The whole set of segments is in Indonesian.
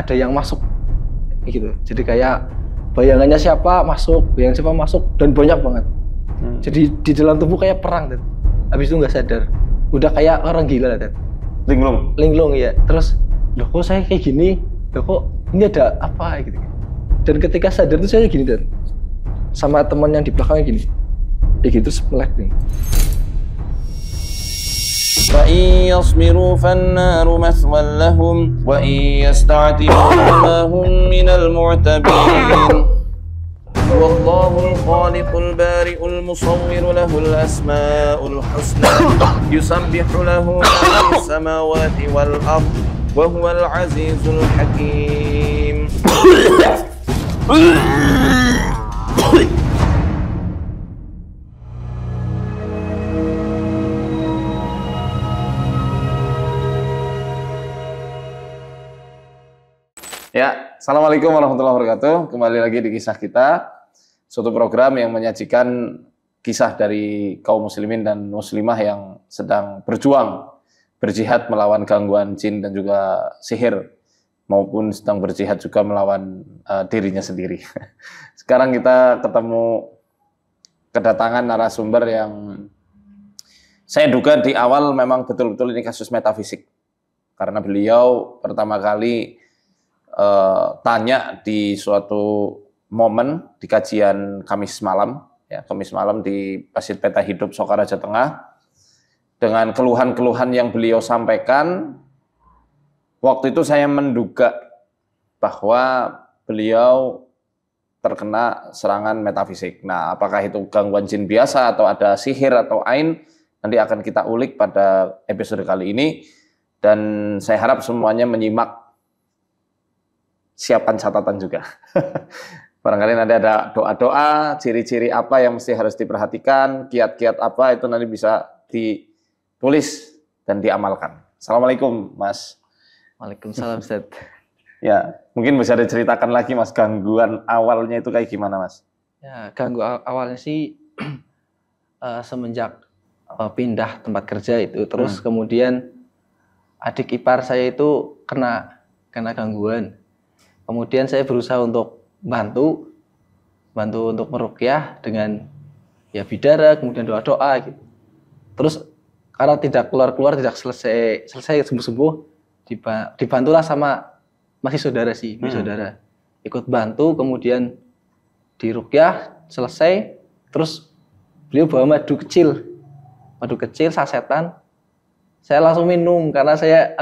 ada yang masuk gitu. Jadi kayak bayangannya siapa masuk, dan banyak banget. Jadi di dalam tubuh kayak perang, Dad. Habis itu nggak sadar, udah kayak orang gila, Dad. Linglung ya. Terus, loh kok saya kayak gini? Loh kok ini ada apa gitu. Dan ketika sadar tuh saya gini, Dad. Sama teman yang di belakangnya gini. Ya gitu terus melek nih. فَإِنْ يَصْبِرُوا فَالنَّارُ مَثْوًى لَهُمْ وَإِنْ يَسْتَعْتِبُوا فَمَا هُمْ مِنَ الْمُعْتَبِينَ وَاللَّهُ الْخَالِقُ الْبَارِئُ الْمُصَوِّرُ لَهُ الْأَسْمَاءُ الْحُسْنَى يُسَبِّحُ لَهُ مَا فِي السَّمَاوَاتِ وَالْأَرْضِ وَهُوَ الْعَزِيزُ الْحَكِيمُ. Ya, Assalamualaikum warahmatullahi wabarakatuh. Kembali lagi di Kisah Kita, suatu program yang menyajikan kisah dari kaum muslimin dan muslimah yang sedang berjuang, berjihad melawan gangguan jin dan juga sihir, maupun sedang berjihad juga melawan dirinya sendiri. Sekarang kita ketemu kedatangan narasumber yang saya duga di awal memang betul-betul ini kasus metafisik. Karena beliau pertama kali tanya di suatu momen di kajian Kamis malam di Masjid Peta Hidup Sokaraja Tengah, dengan keluhan-keluhan yang beliau sampaikan. Waktu itu saya menduga bahwa beliau terkena serangan metafisik. Nah, apakah itu gangguan jin biasa atau ada sihir atau ain, nanti akan kita ulik pada episode kali ini, dan saya harap semuanya menyimak. Siapkan catatan juga. Barangkali nanti ada doa-doa, ciri-ciri apa yang mesti harus diperhatikan, kiat-kiat apa itu nanti bisa ditulis dan diamalkan. Assalamualaikum, Mas. Waalaikumsalam, Ustaz. Ya, mungkin bisa diceritakan lagi, Mas, gangguan awalnya itu kayak gimana, Mas? Ya, gangguan awalnya sih semenjak pindah tempat kerja itu, terus kemudian adik ipar saya itu kena gangguan. Kemudian saya berusaha untuk bantu untuk meruqyah dengan ya bidara, kemudian doa-doa gitu. Terus karena tidak keluar tidak selesai sembuh-sembuh, dibantulah sama masih saudara sih, saudara. Ikut bantu, kemudian diruqyah, selesai, terus beliau bawa madu kecil sasetan. Saya langsung minum karena saya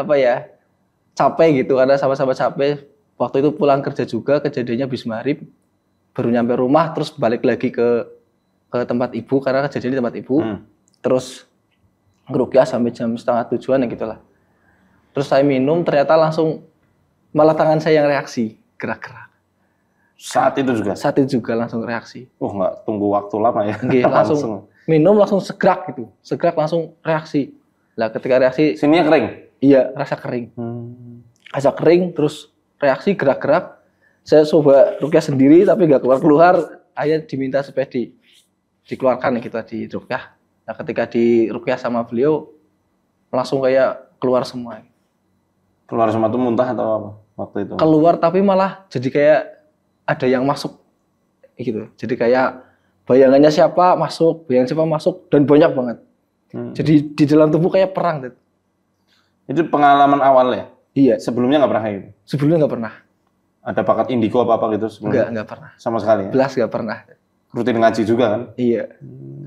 capek gitu, karena sama-sama capek. Waktu itu pulang kerja juga, kejadiannya habis maghrib, baru nyampe rumah, terus balik lagi ke tempat ibu, karena kejadian di tempat ibu. Terus ngeruqyah sampai jam 6:30 ya gitulah. Terus saya minum, ternyata langsung malah tangan saya yang reaksi, gerak-gerak. Saat itu juga langsung reaksi. Nggak tunggu waktu lama ya? Nggih, langsung minum, langsung segrak gitu. Segrak langsung reaksi. Lah ketika reaksi... Sininya kering? Iya, rasa kering. Rasa kering, terus reaksi gerak-gerak. Saya coba ruqyah sendiri tapi nggak keluar. Akhirnya diminta supaya dikeluarkan kita di ruqyah. Nah, ketika di ruqyah sama beliau langsung kayak keluar semua. Keluar semua itu muntah atau apa waktu itu? Keluar tapi malah jadi kayak ada yang masuk gitu. Jadi kayak bayangannya siapa masuk dan banyak banget. Jadi di dalam tubuh kayak perang. Itu pengalaman awal ya? Iya. Sebelumnya nggak pernah gitu? Sebelumnya nggak pernah. Ada bakat indigo apa gitu sebelumnya? Nggak pernah. Sama sekali ya? Belas nggak pernah. Rutin ngaji juga kan? Iya.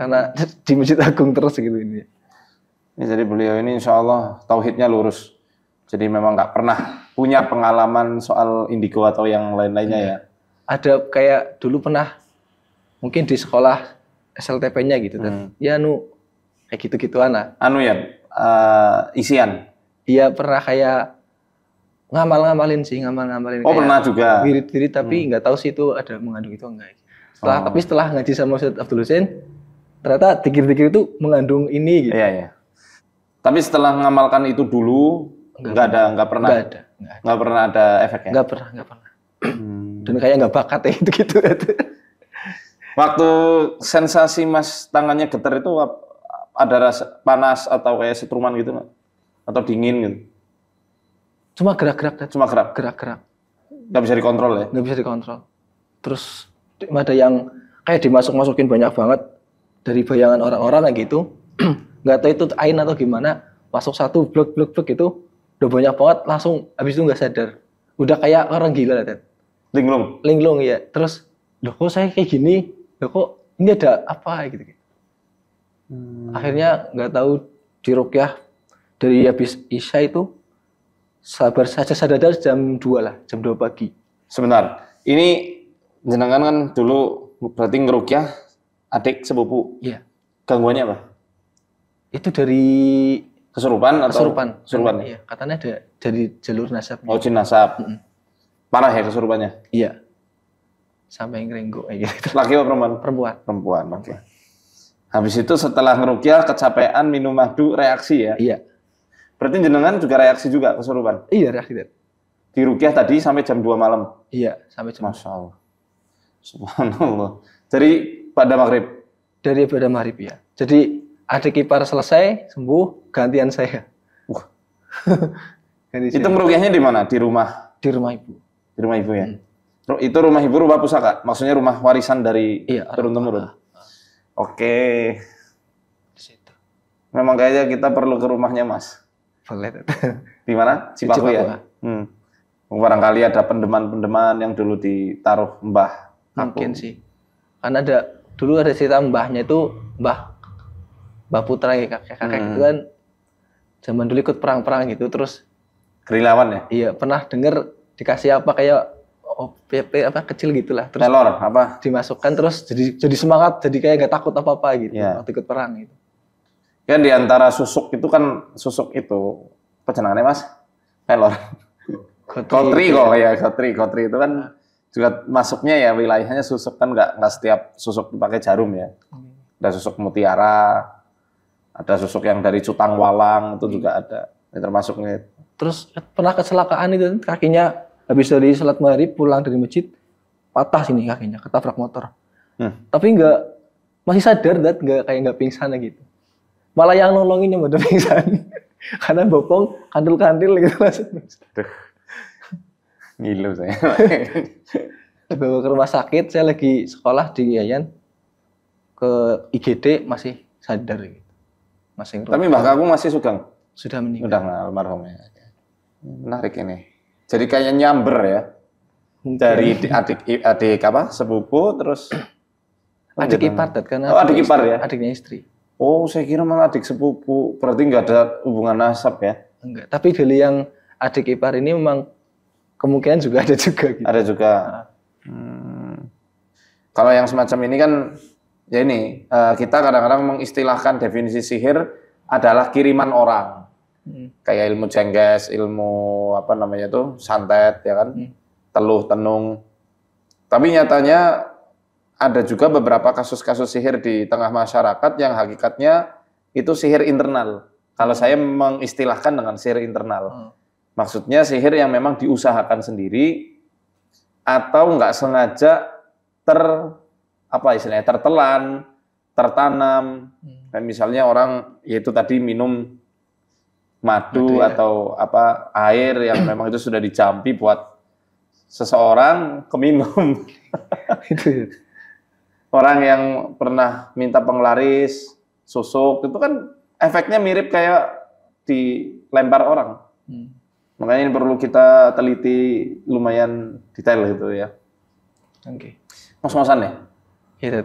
Karena di Masjid Agung terus gitu ini. Jadi beliau ini insya Allah tauhidnya lurus. Jadi memang nggak pernah punya pengalaman soal indigo atau yang lain-lainnya ya? Ada kayak dulu pernah mungkin di sekolah SLTP-nya gitu kan. Ya kayak gitu-gituan lah. Isian? Iya pernah kayak ngamalin. Oh pernah juga? Wirid tapi nggak tahu sih itu ada mengandung itu enggak. Tapi setelah ngaji sama Ustaz Abdul Husain, ternyata dikir-dikir itu mengandung ini gitu. Iya. Tapi setelah mengamalkan itu dulu, nggak pernah ada efeknya? Nggak pernah. Dan kayak nggak bakat ya gitu. Waktu sensasi Mas tangannya getar itu ada rasa panas atau kayak setruman gitu nggak? Atau dingin gitu? Cuma gerak-gerak. nggak bisa dikontrol ya? Nggak bisa dikontrol. Terus ada yang kayak dimasuk-masukin banyak banget dari bayangan orang-orang kayak gitu. Nggak tahu itu ain atau gimana, masuk satu blok itu udah banyak banget, langsung habis itu nggak sadar. Udah kayak orang gila Ted. Linglung ya. Terus loh kok saya kayak gini? Loh kok ini ada apa gitu. Akhirnya nggak tahu diruqyah dari habis Isya itu sabar saja sadar jam 2 lah, jam 2 pagi. Sebentar, ini jenengan kan dulu berarti ngeruqyah adik sepupu. Iya. Gangguannya apa? Itu dari Kesurupan atau? Kesurupan. Iya, katanya ada dari jalur nasab. Oh, jin nasab. Parah ya kesurupannya? Iya. Sampai ngerenggo kayak gitu. Laki apa perempuan? Perempuan, oke. Habis itu setelah ngeruqyah kecapean minum madu reaksi ya? Iya. Berarti jenengan juga reaksi juga kesurupan? Iya, reaksi. Di ruqyah tadi sampai jam 2 malam? Iya, sampai jam 2. Masya Allah. Subhanallah. Dari pada maghrib? Dari pada maghrib ya. Jadi adik ipar selesai, sembuh, gantian saya. Itu ngeruqyahnya di mana? Di rumah? Di rumah ibu. Di rumah ibu ya? Itu rumah ibu rumah pusaka? Maksudnya rumah warisan dari turun-temurun? Oke. Di situ. Memang kayaknya kita perlu ke rumahnya Mas. Boleh. Di mana? Cipaku ya? Barangkali ada pendeman-pendeman yang dulu ditaruh mbah. Mungkin sih. Karena dulu ada cerita mbahnya itu Mbah Putra ya, kakek itu kan zaman dulu ikut perang-perang gitu, terus gerilyawan ya? Iya, pernah denger dikasih apa kayak OPP apa kecil gitulah, terus pelor apa dimasukkan terus jadi semangat, jadi kayak gak takut apa-apa gitu waktu ikut perang gitu. Kan di antara susuk itu apa jenengannya Mas? Pelor. Kotri kok ya, kotri itu kan juga masuknya ya wilayahnya susuk, kan nggak setiap susuk pakai jarum ya. Ada susuk mutiara, ada susuk yang dari cutang walang itu juga ada. Ini termasuknya. Terus pernah kecelakaan itu, kakinya habis dari salat maghrib pulang dari masjid patah sini kakinya, ketabrak motor. Tapi masih sadar, nggak pingsan gitu. Malah yang nolongin yang udah pingsan. Karena bopong kandil-kandil gitu Mas. Ngilu saya. Dibawa ke rumah sakit, saya lagi sekolah di Yayan, ke IGD masih sadar gitu. Tapi Mbah Kakung masih sugeng? Sudah meninggal. Udah almarhum ya. Menarik ini. Jadi kayak nyamber ya. Mungkin. Dari adik apa? Sepupu terus adik ipar karena adik ipar ya. Adiknya istri. Oh, saya kira malah adik sepupu. Berarti nggak ada hubungan nasab ya? Enggak. Tapi dari yang adik ipar ini memang kemungkinan juga ada juga. Gitu. Ada juga. Kalau yang semacam ini kan, ya ini kita kadang-kadang mengistilahkan definisi sihir adalah kiriman orang. Kayak ilmu jengges, ilmu apa namanya tuh, santet, ya kan, teluh, tenung. Tapi nyatanya ada juga beberapa kasus-kasus sihir di tengah masyarakat yang hakikatnya itu sihir internal. Kalau saya mengistilahkan dengan sihir internal. Maksudnya sihir yang memang diusahakan sendiri atau nggak sengaja tertelan, tertanam. Dan misalnya orang yaitu tadi minum madu atau apa air yang memang itu sudah dicampi buat seseorang keminum. Orang yang pernah minta penglaris, susuk, itu kan efeknya mirip kayak dilempar orang. Makanya ini perlu kita teliti lumayan detail gitu ya. Oke. Mos-mosan ya? Iya.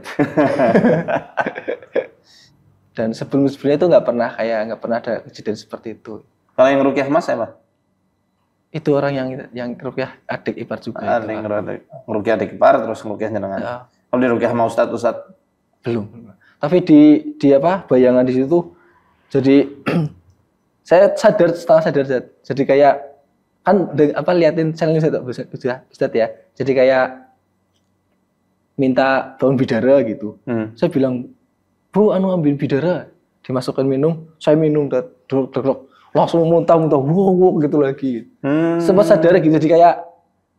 Dan sebelumnya itu nggak pernah ada kejadian seperti itu. Kalau yang ruqyah Mas apa? Itu orang yang ruqyah adik ipar juga. Yang ruqyah adik ipar terus ruqyah jenengan. Ya. Kalau di ruqyah mau Ustadz? Belum. Tapi di apa bayangan di situ jadi saya setengah sadar. Jadi kayak kan liatin channel Ustadz ya. Jadi kayak minta daun bidara gitu. Saya bilang, "Bu, ambil bidara." Dimasukkan minum, saya minum langsung muntah wow gitu lagi. Sempat sadar gitu, jadi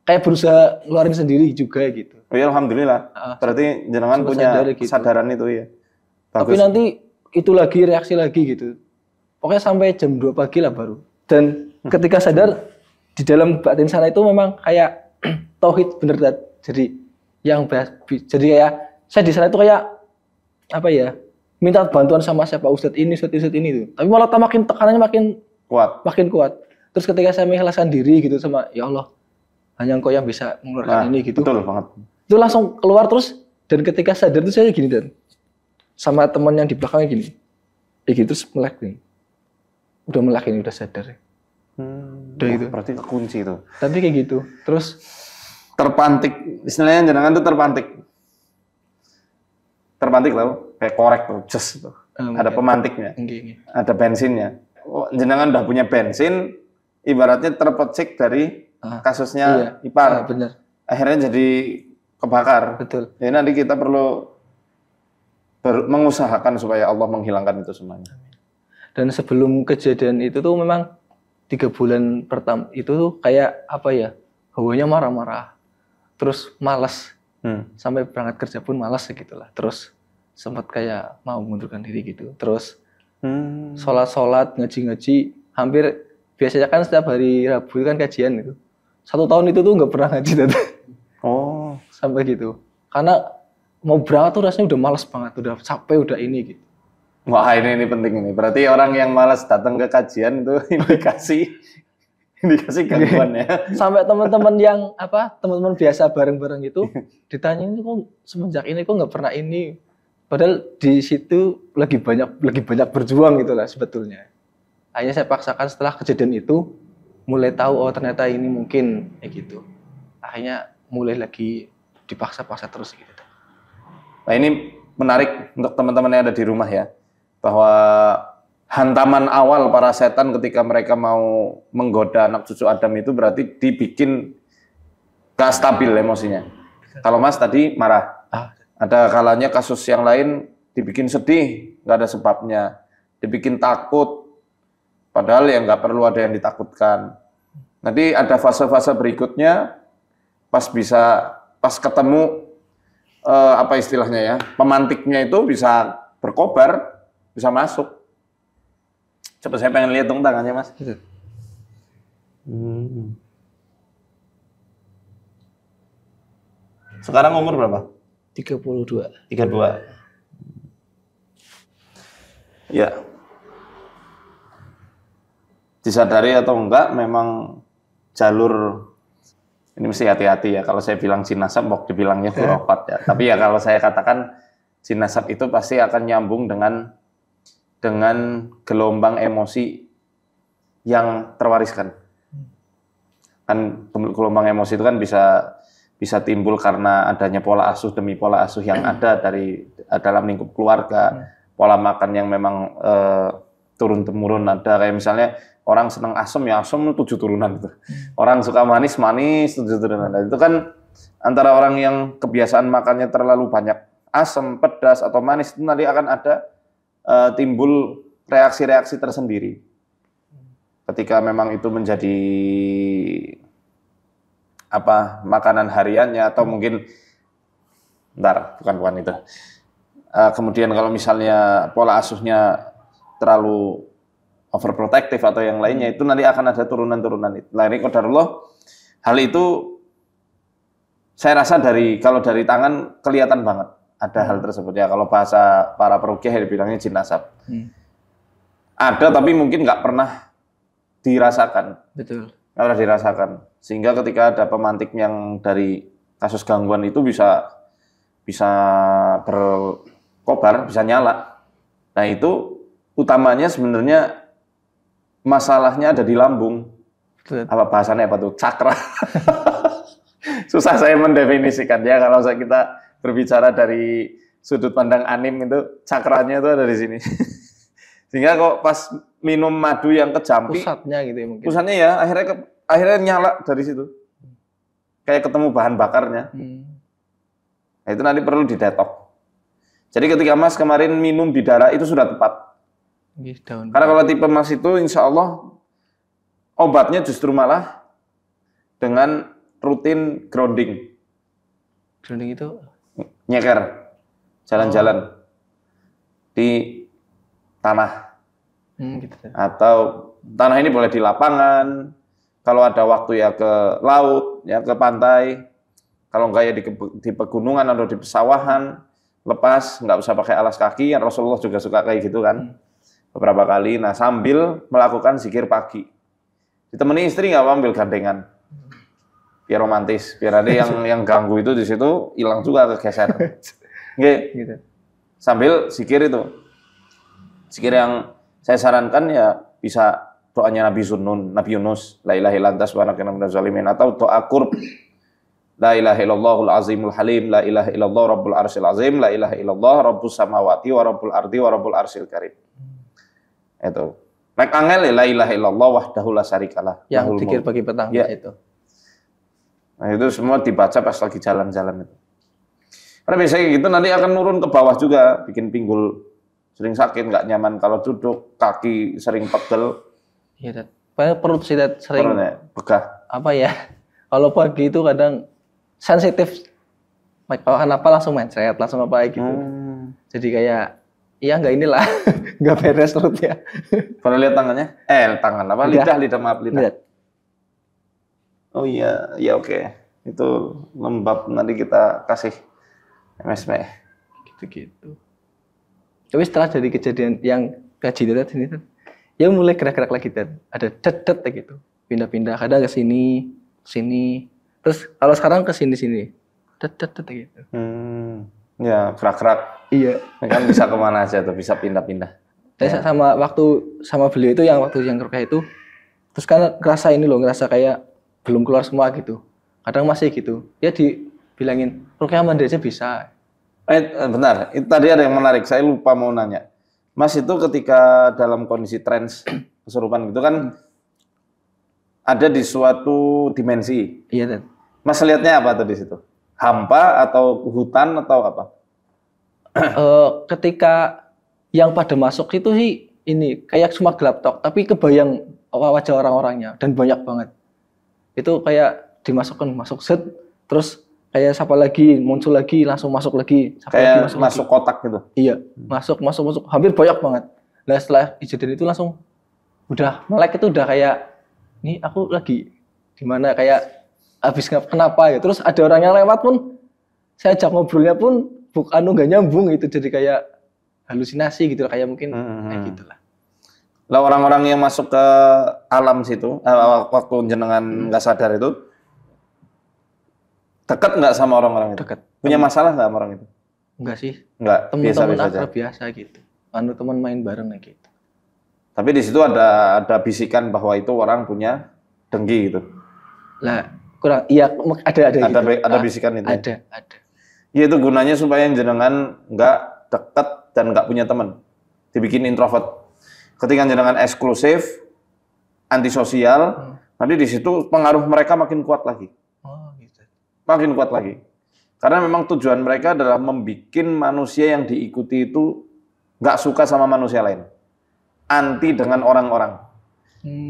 kayak berusaha ngeluarin sendiri juga gitu. Oh ya, alhamdulillah. Berarti jenengan punya kesadaran gitu ya. Bagus. Tapi nanti itu lagi reaksi lagi gitu. Pokoknya sampai jam 2 pagi lah baru. Dan ketika sadar di dalam batin sana itu memang kayak tauhid bener Dad. Jadi yang jadi kayak saya di sana itu kayak apa ya? Minta bantuan sama siapa ustadz ini tuh. Tapi malah makin tekanannya makin kuat. Terus ketika saya mengikhlaskan diri gitu sama ya Allah, hanya Engkau yang bisa mengeluarkan ini gitu. Betul banget. Itu langsung keluar terus dan ketika sadar itu saya gini Dan. Sama teman yang di belakangnya gini. Ya gitu terus melek nih. Udah melek ini udah sadar. Udah gitu. Berarti kekunci itu. Tapi kayak gitu. Terus terpantik, istilahnya jenengan tuh terpantik. Terpantik tau, kayak korek tuh, just tuh. Ada pemantiknya. Ada bensinnya. Jenengan udah punya bensin, ibaratnya terpecik dari kasusnya ipar. Bener. Akhirnya jadi kebakar. Betul. Jadi nanti kita perlu mengusahakan supaya Allah menghilangkan itu semuanya. Dan sebelum kejadian itu tuh memang 3 bulan pertama itu tuh kayak apa ya, hawanya marah-marah, terus malas, sampai berangkat kerja pun malas segitulah. Terus sempat kayak mau mengundurkan diri gitu. Terus sholat, ngaji, hampir biasanya kan setiap hari Rabu kan kajian itu. 1 tahun itu tuh nggak pernah ngaji Dad. Oh, sampai gitu. Karena mau berangkat tuh rasanya udah malas banget, udah capek, udah ini gitu. Wah ini penting ini. Berarti orang yang malas datang ke kajian itu indikasi gangguan ya. Sampai teman-teman yang teman-teman biasa bareng-bareng itu ditanyain kok semenjak ini kok nggak pernah ini. Padahal di situ lagi banyak berjuang gitulah sebetulnya. Akhirnya saya paksakan setelah kejadian itu mulai tahu oh ternyata ini mungkin kayak gitu. Akhirnya mulai lagi dipaksa-paksa terus gitu. Nah ini menarik untuk teman-teman yang ada di rumah ya. Bahwa hantaman awal para setan ketika mereka mau menggoda anak cucu Adam itu berarti dibikin gak stabil emosinya. Kalau Mas tadi marah, ada kalanya kasus yang lain dibikin sedih, gak ada sebabnya, dibikin takut, padahal ya nggak perlu ada yang ditakutkan. Nanti ada fase-fase berikutnya, pas ketemu apa istilahnya ya, pemantiknya itu bisa berkobar, bisa masuk. Coba saya pengen lihat dong tangannya Mas. Sekarang umur berapa? 32. Ya. Disadari atau enggak, memang jalur ini mesti hati-hati ya. Kalau saya bilang jinasab, mau dibilangnya khurafat ya. Tapi ya kalau saya katakan jinasab itu pasti akan nyambung dengan gelombang emosi yang terwariskan. Kan gelombang emosi itu kan bisa timbul karena adanya pola asuh demi pola asuh yang ada dalam lingkup keluarga, pola makan yang memang turun-temurun ada. Kayak misalnya orang senang asam ya asam 7 turunan itu. Orang suka manis 7 turunan. Nah, itu kan antara orang yang kebiasaan makannya terlalu banyak asam, pedas atau manis itu nanti akan ada timbul reaksi-reaksi tersendiri. Ketika memang itu menjadi makanan hariannya atau mungkin bukan itu. Kemudian kalau misalnya pola asuhnya terlalu overprotective atau yang lainnya itu nanti akan ada turunan-turunan itu. Nah, ini qadarullah hal itu saya rasa kalau dari tangan kelihatan banget ada hal tersebut ya. Kalau bahasa para peruqyah dibilangnya jinasab. Ada tapi mungkin nggak pernah dirasakan. Betul. Nggak pernah dirasakan. Sehingga ketika ada pemantik yang dari kasus gangguan itu bisa berkobar, bisa nyala. Nah itu utamanya sebenarnya masalahnya ada di lambung. Betul. Apa bahasanya apa tuh? Cakra. Susah saya mendefinisikan ya kalau kita berbicara dari sudut pandang anim itu cakranya itu ada di sini. Sehingga kok pas minum madu yang kejampi, pusatnya gitu ya mungkin. Pusatnya ya akhirnya nyala dari situ. Kayak ketemu bahan bakarnya. Nah, itu nanti perlu didetok. Jadi ketika Mas kemarin minum bidara itu sudah tepat. Karena kalau tipe Mas itu insya Allah obatnya justru malah dengan rutin grounding. Grounding itu? Nyeker, jalan-jalan di tanah. Gitu. Atau tanah ini boleh di lapangan, kalau ada waktu ya ke laut, ya ke pantai. Kalau enggak ya di pegunungan atau di pesawahan, lepas, nggak usah pakai alas kaki. Rasulullah juga suka kayak gitu kan, beberapa kali. Nah, sambil melakukan zikir pagi. Ditemani istri nggak apa, ambil gandengan. Biar romantis, biar ada yang ganggu itu di situ hilang juga, kegeser. Gitu. Sambil zikir itu. Zikir yang saya sarankan ya bisa doanya Nabi Yunus, la ilaha illallah subhanaka inni minaz zalimin, atau doa qurb, la ilaha illallahul azimul halim, la ilaha illallah rabbul arsyil azim, la ilaha illallah rabbus samawati wa rabbul ardi wa rabbul arsyil karim. Itu. Nek angel la ilaha illallah wahdahu la syarikalah. Yang zikir pagi petang ya. Itu. Nah, itu semua dibaca pas lagi jalan-jalan itu. Karena biasanya gitu nanti akan turun ke bawah juga, bikin pinggul sering sakit, nggak nyaman kalau duduk, kaki sering pegel. Iya, perut sih sering begah. Apa ya? Kalau pagi itu kadang sensitif. Kenapa langsung mencret, langsung apa gitu. Jadi kayak iya nggak inilah, nggak beres perutnya. Pernah lihat tangannya? Tangan apa? Lidah maaf lidah. Lihat. Oh iya, ya oke. Itu lembab, nanti kita kasih MSP. Gitu-gitu. Tapi setelah dari kejadian yang gaji tadi ini, ya mulai gerak-gerak lagi dan ada dedet gitu, pindah-pindah, kadang ke sini, terus kalau sekarang ke sini, dedet gitu. Ya gerak-gerak. Iya. Kan bisa kemana aja tuh, bisa pindah-pindah. Ya. sama beliau itu yang waktu yang rukyah itu, terus kan ngerasa kayak belum keluar semua gitu. Kadang masih gitu. Ya dibilangin rukyah mandiri aja bisa. Benar, itu tadi ada yang menarik, saya lupa mau nanya. Mas itu ketika dalam kondisi trans kesurupan gitu kan, ada di suatu dimensi. Iya, Dan. Mas lihatnya apa tuh di situ? Hampa atau hutan atau apa? Ketika yang pada masuk itu sih ini kayak cuma gelap tok, tapi kebayang wajah orang-orangnya dan banyak banget. Itu kayak masuk set, terus kayak siapa lagi muncul lagi, langsung masuk lagi, kayak masuk kotak gitu. Iya, masuk, hampir banyak banget. Nah setelah kejadian itu langsung udah melek, itu udah kayak ini aku lagi di mana, kayak habis kenapa ya. Terus ada orang yang lewat pun saya ajak ngobrolnya pun nggak nyambung gitu, jadi kayak halusinasi gitu, kayak mungkin kayak gitulah. Lah orang-orang yang masuk ke alam situ waktu jenengan nggak sadar itu dekat nggak sama orang-orang itu? Dekat. Punya masalah nggak sama orang itu? Enggak sih. Enggak, teman-teman biasa gitu. Teman main bareng gitu. Tapi di situ ada bisikan bahwa itu orang punya dengki gitu. Lah, kurang iya ada gitu. Ada bisikan itu. Ada. Ya itu gunanya supaya jenengan nggak dekat dan nggak punya teman. Dibikin introvert. Ketika jenengan eksklusif, antisosial, nanti di situ pengaruh mereka makin kuat lagi. Makin kuat lagi. Karena memang tujuan mereka adalah membuat manusia yang diikuti itu nggak suka sama manusia lain. Anti dengan orang-orang.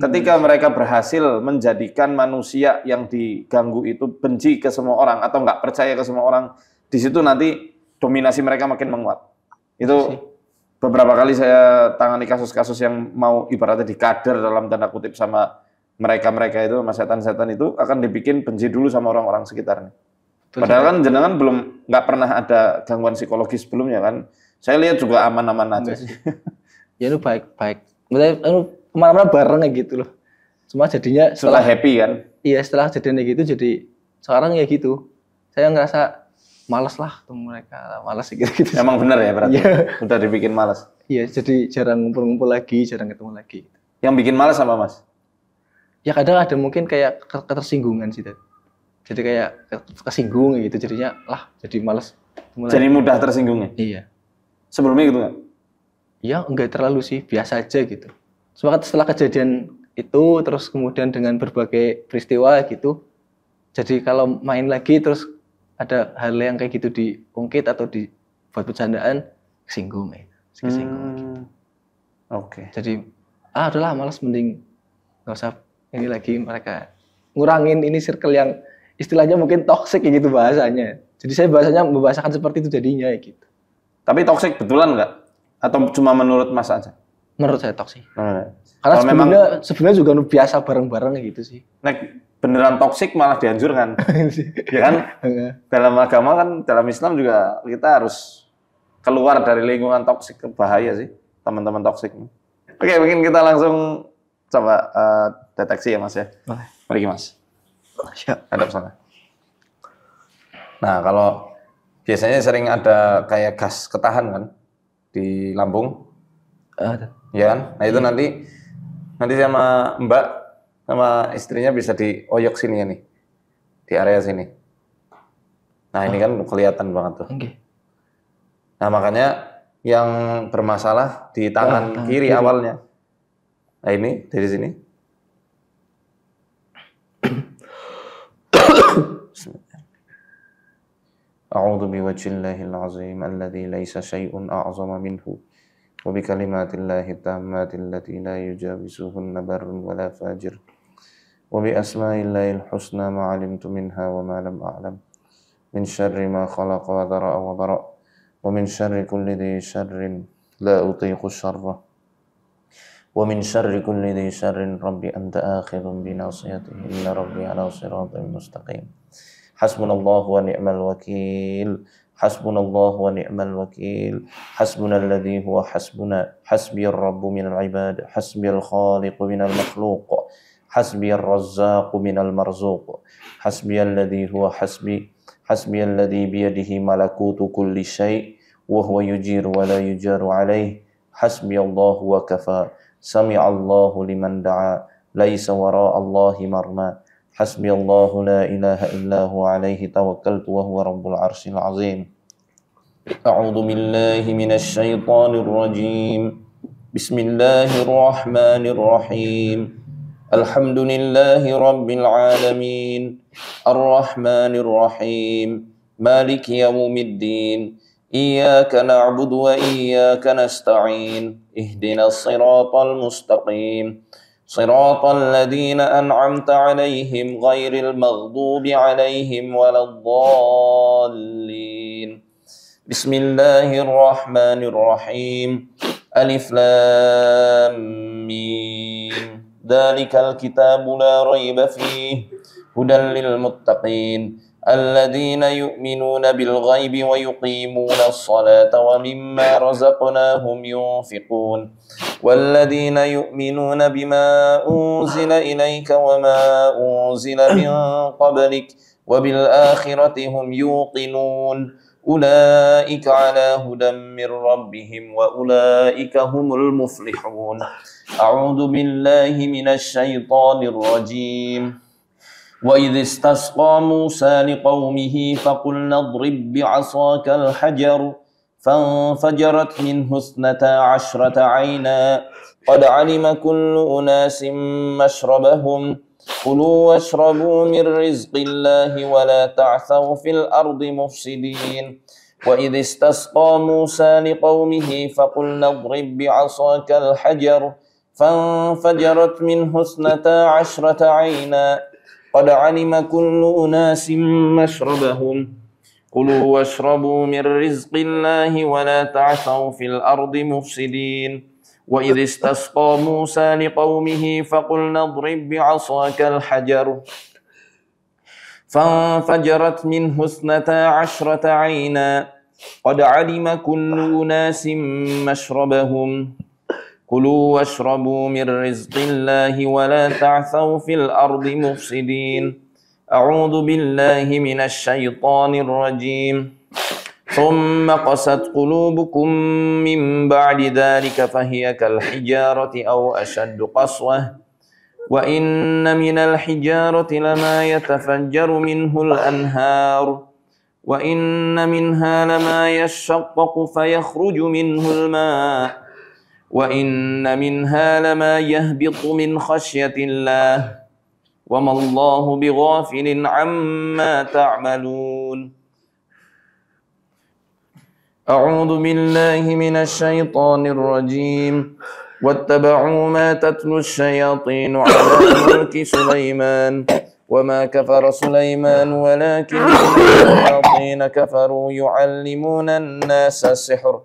Ketika mereka berhasil menjadikan manusia yang diganggu itu benci ke semua orang atau nggak percaya ke semua orang, di situ nanti dominasi mereka makin menguat. Itu beberapa kali saya tangani kasus-kasus yang mau ibaratnya dikader dalam tanda kutip sama mereka itu, sama setan-setan itu akan dibikin benci dulu sama orang-orang sekitarnya. Padahal kan jenengan nggak pernah ada gangguan psikologis sebelumnya kan. Saya lihat juga aman-aman aja sih. Ya itu baik-baik. Maksudnya kemana-mana bareng kayak gitu loh. Cuma jadinya setelah happy kan? Iya, setelah jadinya gitu, jadi sekarang ya gitu. Saya ngerasa malas lah ketemu mereka, malas gitu. Emang bener ya berarti? Iya. Udah dibikin malas? Iya, jadi jarang ngumpul-ngumpul lagi, jarang ketemu lagi. Yang bikin malas apa Mas? Ya kadang ada mungkin kayak ketersinggungan sih, Dad. Jadi kayak kesinggung gitu, jadinya jadi malas. Jadi mudah tersinggungnya? Iya. Sebelumnya gitu nggak? Ya enggak terlalu sih, biasa aja gitu. Setelah kejadian itu, terus kemudian dengan berbagai peristiwa gitu, jadi kalau main lagi terus ada hal yang kayak gitu diungkit atau dibuat bercandaan, kesinggung ya. Kesinggung gitu. Oke. Jadi, udahlah malas, mending nggak usah ini lagi, mereka ngurangin ini circle yang istilahnya mungkin toxic gitu bahasanya. Jadi saya bahasanya membahasakan seperti itu jadinya gitu. Tapi toxic betulan nggak? Atau cuma menurut Mas aja? Menurut saya toxic. Karena sebenarnya juga biasa bareng-bareng gitu sih. beneran toksik malah dianjurkan. Ya kan? Dalam agama kan, dalam Islam juga kita harus keluar dari lingkungan toksik, bahaya sih teman-teman toksik. Oke, mungkin kita langsung coba deteksi ya Mas ya. Boleh. Mari Mas. Siap. Hadap sana. Nah, kalau biasanya sering ada kayak gas ketahan kan di lambung. Ya kan? Nah, itu nanti sama Mbak sama istrinya bisa dioyok sini ya nih. Di area sini. Nah, ini kan kelihatan banget tuh. Okay. Nah, makanya yang bermasalah di tangan kiri awalnya. Nah, ini dari sini. A'udzu biwajhillahil azim alladzi laisa syai'un a'zama minhu wa bi kalimatillahi tammati allati la yujawizuhunna barrun wala fajir wa bi asma'illahil husna ma 'alimtu minha wa ma lam a'lam min syarri ma khalaqa wa dhara'a wa bara' wa min syarri kulli dhi syarrin la utiqu syarrah wa min syarri kulli dhi syarrin rabbi anta akhidhun bi nasiyatihi inna rabbi ala siratin mustaqim. Hasbunallahu wa ni'mal wakil. Hasbunallahu wa ni'mal wakil. Hasbunalladzi huwa hasbuna. Hasbiyar rabbu minal ibad. Hasbiyal khaliqu minal makhluq. Hasbiyar razzaqu minal marzuq. Hasbiyalladzi huwa hasbi. Hasbiyalladzi biyadihi malakutu kulli syai' wa huwa yujiru wa la yujaru alaih. Hasbiyallahu wa kafa. Sami'allahu liman da'a. Laisa wara'allahi marma. Hasbi Allah la ilaha illa huwa alaihi tawakkaltu wa huwa rabbul arsyil azim. A'udzu billahi minasy syaithanir rajim. Bismillahirrahmanirrahim. Alhamdulillahi rabbil alamin. Arrahmanir rahim. Maliki yaumiddin. Iyyaka na'budu wa iyyaka nasta'in. Ihdinas siratal mustaqim. صراط الذين أنعمت عليهم غير المغضوب عليهم ولا الضالين بسم الله الرحمن الرحيم ألف لام ميم ذلك الكتاب لا ريب فيه هدى للمتقين الذين يؤمنون بالغيب ويقيمون الصلاة ومما رزقناهم ينفقون والذين يؤمنون بما أنزل إليك وما أنزل من قبلك وبالآخرة هم يوقنون أولئك على هدى من ربهم وأولئك هم المفلحون أعوذ بالله من الشيطان الرجيم وإذ استسقى موسى لقومه فقلنا اضرب بعصاك الحجر فانفجرت منه 12 عينا قد علم كل أناس مشربهم كلوا واشربوا من رزق الله ولا تعثوا في الأرض مفسدين وإذ استسقى موسى لقومه فقلنا اضرب بعصاك الحجر فانفجرت منه 12 عينا قد علم كل أناس مشربهم كلوا واشربوا من رزق الله ولا تعثوا في الأرض مفسدين وإذ استسقى موسى لقومه فقلنا اضرب بعصاك الحجر فانفجرت منه 12 عينا قد علم كل أناس مشربهم كلوا واشربوا من رزق الله ولا تعثوا في الأرض مفسدين أعوذ بالله من الشيطان الرجيم ثم قست قلوبكم من بعد ذلك فهي كالحجارة أو أشد قسوة وإن من الحجارة لما يتفجر منه الأنهار وإن منها لما يشقق فيخرج منه الماء وإن منها لما يهبط من خشية الله وما الله بغافل عما تعملون أعوذ بالله من الشيطان الرجيم واتبعوا ما تتلو الشياطين على ملك سليمان وما كفر سليمان ولكن الشياطين كفروا يعلمون الناس السحر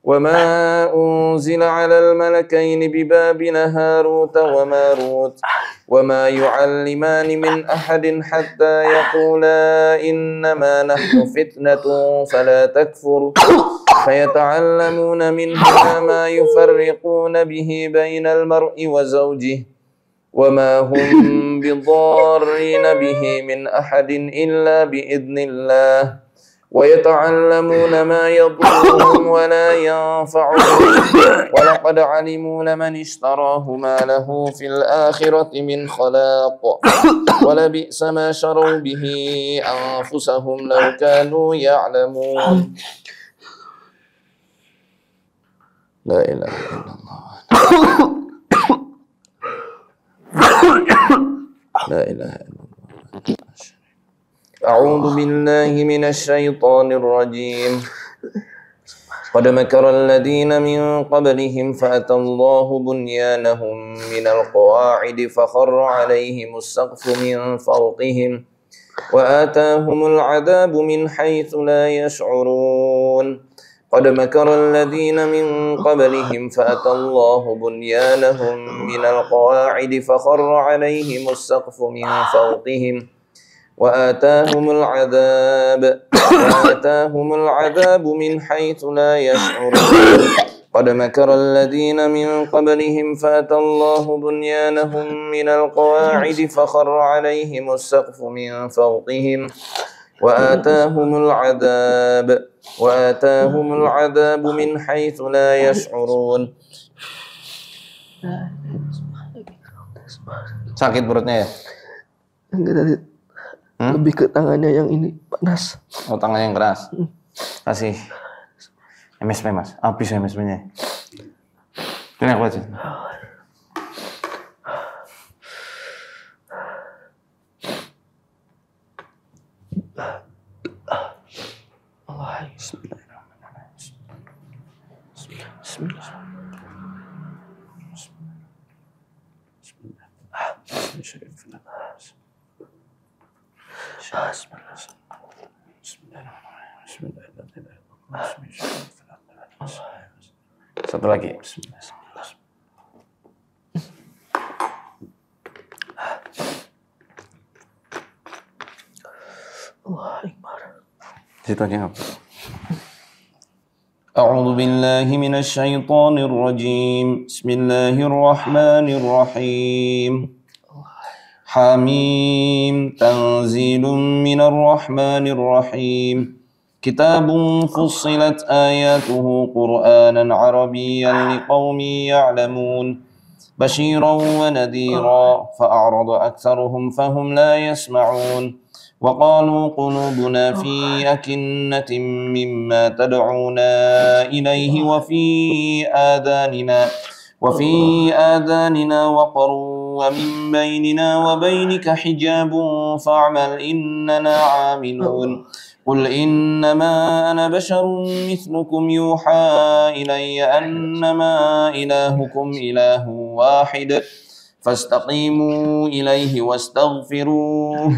وما أنزل على الملكين ببابل هاروت وماروت وما يعلمان من أحد حتى يقولا إنما نحن فتنة فلا تكفر فيتعلمون منهما ما يفرقون به بين المرء وزوجه وما هم بضارين به من أحد إلا بإذن الله ويتعلمون ما يضرهم ولا ينفعهم ولقد علموا لمن اشتراه ما له في الآخرة من خلاق ولبئس ما شروا به أنفسهم لو كانوا يعلمون لا إله إلا الله لا إله إلا الله أعوذ بالله من الشيطان الرجيم قد مكر الذين من قبلهم فأتى الله بنيانهم من القواعد فخر عليهم السقف من فوقهم وآتاهم العذاب من حيث لا يشعرون قد مكر الذين من قبلهم فأتى الله بنيانهم من القواعد فخر عليهم السقف من فوقهم وآتاهم العذاب من حيث لا يشعرون قد مكر الذين من قبلهم فأتى الله بنيانهم من القواعد فخر عليهم السقف من فوقهم وآتاهم العذاب من حيث لا يشعرون. Sakit perutnya ya? Enggak, tadi lebih ke tangannya yang ini panas. Oh, tangannya yang keras. Kasih MSP mas, habis MSP-nya. Ini aku aja. Satu lagi. Situ aja apa? أعوذ بالله من الشيطان الرجيم بسم الله الرحمن الرحيم حميم تنزيل من الرحمن الرحيم كتاب فصلت آياته قرآنا عربيا لقوم يعلمون بشيرا ونذيرا فأعرض أكثرهم فهم لا يسمعون وقالوا قلوبنا في أكنة مما تدعونا إليه وفي آذاننا وقر ومن بيننا وبينك حجاب فاعمل إننا عاملون قل إنما أنا بشر مثلكم يوحى إلي أنما إلهكم إله واحد فاستقيموا إليه واستغفروه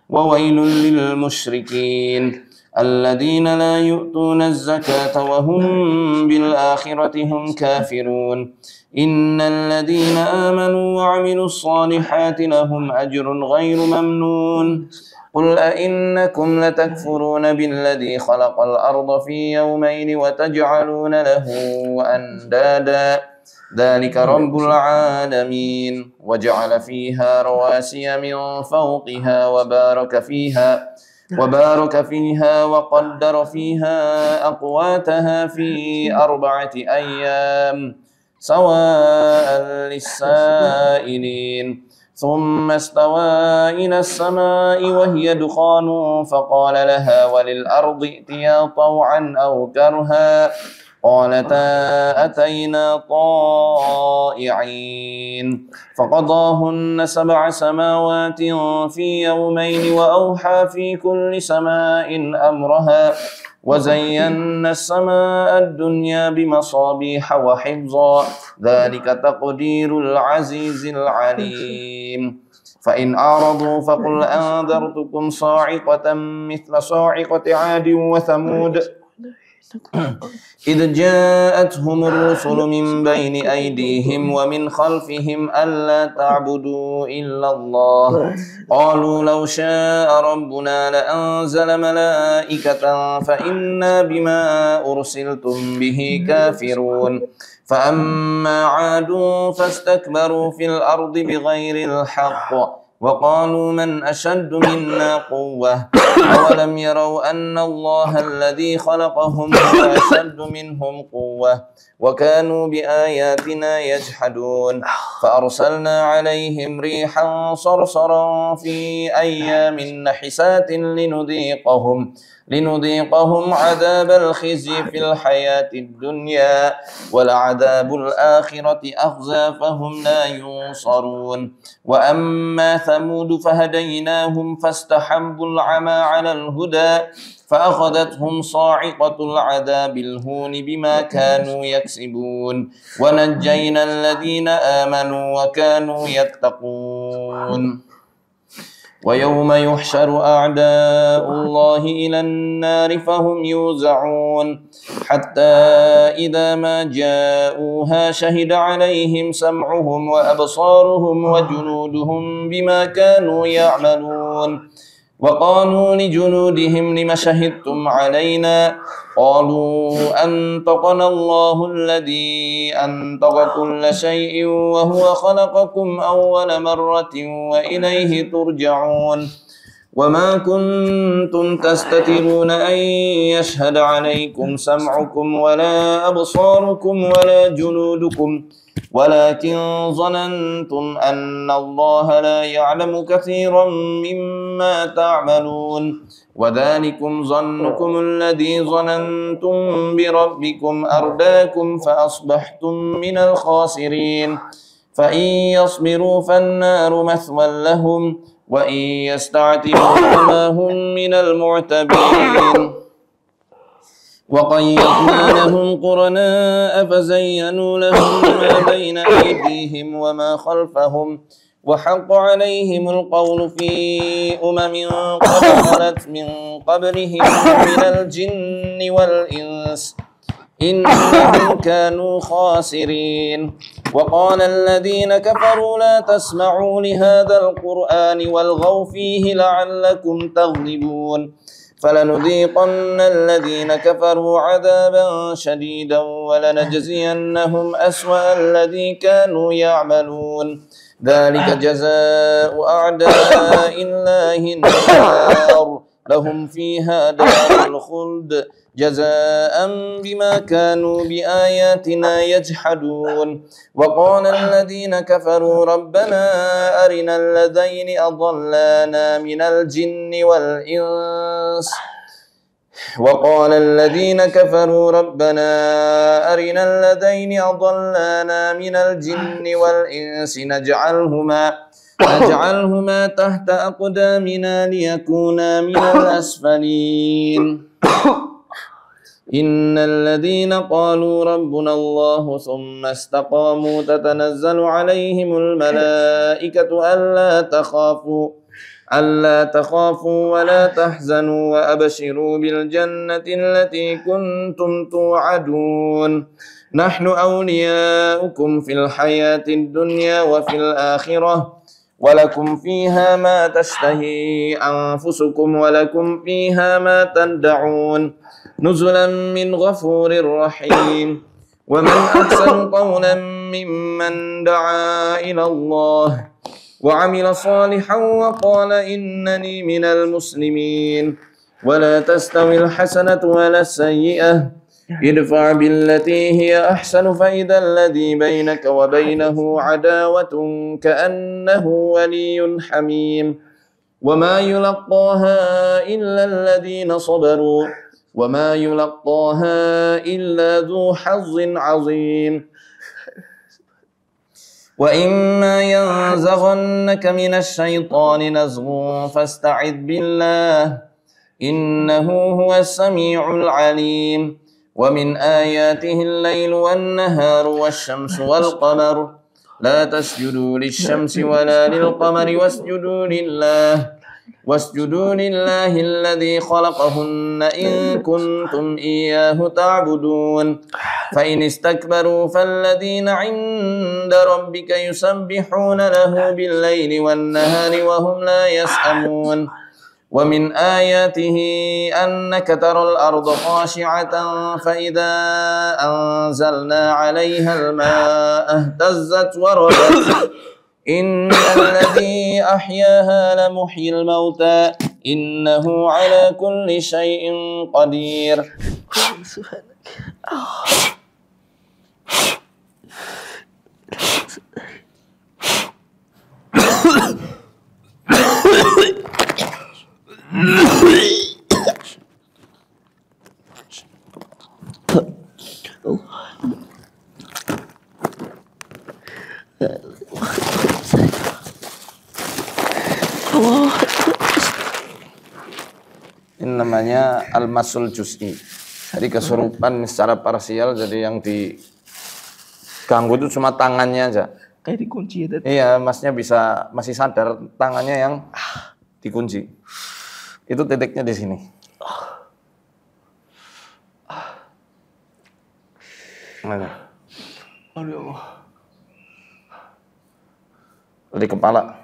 وويل للمشركين الذين لا يؤتون الزكاة وهم بالآخرة هم كافرون إن الذين آمنوا وعملوا الصالحات لهم أجر غير ممنون قل أئنكم لتكفرون بالذي خلق الأرض في يومين وتجعلون له أندادا ذلك رب العالمين وجعل فيها رواسي من فوقها وبارك فيها وقدر فيها أقواتها في 4 أيام سواء للسائلين ثم استوى إلى السماء وهي دخان فقال لها وللأرض ائتيا طوعا أو كرها قالتا أتينا طائعين فقضاهن 7 سماوات في يومين وأوحى في كل سماء أمرها وزينا السماء الدنيا بمصابيح وحفظا ذلك تقدير العزيز العليم فإن أعرضوا فقل أنذرتكم صاعقة مثل صاعقة عاد وثمود إذ جاءتهم الرسل من بين أيديهم ومن خلفهم ألا تعبدوا إلا الله قالوا لو شاء ربنا لأنزل ملائكة فإنا بما أرسلتم به كافرون فأما عاد فاستكبروا في الأرض بغير الحق وقالوا من أشد منا قوة أولم يروا أن الله الذي خلقهم هو أشد منهم قوة وكانوا بآياتنا يجحدون فأرسلنا عليهم ريحا صرصرا في أيام نحسات لنذيقهم عذاب الخزي في الحياة الدنيا ولعذاب الآخرة أخزى فهم لا ينصرون وأما ثمود فهديناهم فاستحبوا العمى على الهدى فأخذتهم صاعقة العذاب الهون بما كانوا يكسبون ونجينا الذين آمنوا وكانوا يتقون ويوم يحشر أعداء الله إلى النار فهم يوزعون حتى إذا ما جاءوها شهد عليهم سمعهم وأبصارهم وجلودهم بما كانوا يعملون وقالوا لجلودهم لم شهدتم علينا قالوا أنطقنا الله الذي أنطق كل شيء وهو خلقكم أول مرة وإليه ترجعون وما كنتم تستترون أن يشهد عليكم سمعكم ولا أبصاركم ولا جلودكم ولكن ظننتم أن الله لا يعلم كثيرا مما تعملون وذلكم ظنكم الذي ظننتم بربكم أرداكم فأصبحتم من الخاسرين فإن يصبروا فالنار مثوى لهم وإن يستعتبوا فما هم من المعتبين وقيضنا لهم قرناء فزينوا لهم ما بين أيديهم وما خلفهم وحق عليهم القول في قد خلت من قبلهم من الجن والإنس إنهم كانوا خاسرين وقال الذين كفروا لا تسمعوا لهذا القرآن والغوا فيه لعلكم تغلبون فلنذيقن الذين كفروا عذابا شديدا ولنجزينهم أسوأ الذي كانوا يعملون ذلك جزاء أعداء الله النار لهم فيها دار الخلد جزاء بما كانوا بآياتنا يجحدون وقال الذين كفروا ربنا أرنا الذين أضلانا من الجن والإنس وقال الذين كفروا ربنا أرنا الذين أضلانا من الجن والإنس نجعلهما تحت أقدامنا ليكونا من الأسفلين إن الذين قالوا ربنا الله ثم استقاموا تتنزل عليهم الملائكة ألا تخافوا ولا تحزنوا وأبشروا بالجنة التي كنتم توعدون نحن أولياؤكم في الحياة الدنيا وفي الآخرة ولكم فيها ما تشتهي أنفسكم ولكم فيها ما تدعون نزلا من غفور رحيم ومن أحسن قولا ممن دعا إلى الله وعمل صالحا وقال إنني من المسلمين ولا تستوي الحسنة ولا السيئة ادفع بالتي هي أحسن فإذا الذي بينك وبينه عداوة كأنه ولي حميم وما يلقاها إلا الذين صبروا وما يلقاها إلا ذو حظ عظيم وإما ينزغنك من الشيطان نزغ فاستعذ بالله إنه هو السميع العليم ومن آياته الليل والنهار والشمس والقمر لا تسجدوا للشمس ولا للقمر واسجدوا لله واسجدوا لله الذي خلقهن إن كنتم إياه تعبدون فإن استكبروا فالذين عند ربك يسبحون له بالليل والنهار وهم لا يسأمون ومن آياته أنك ترى الأرض خاشعة فإذا أنزلنا عليها الماء اهتزت وربت إن الذي أحياها لمحيي الموتى إنه على كل شيء قدير. Ini namanya al-masul juz'i. Jadi kesurupan secara parsial, jadi yang diganggu itu cuma tangannya aja. Kayak dikunci ya tadi. Iya, masnya masih sadar tangannya yang dikunci. Itu titiknya di sini. Mana? Aduh. Di kepala.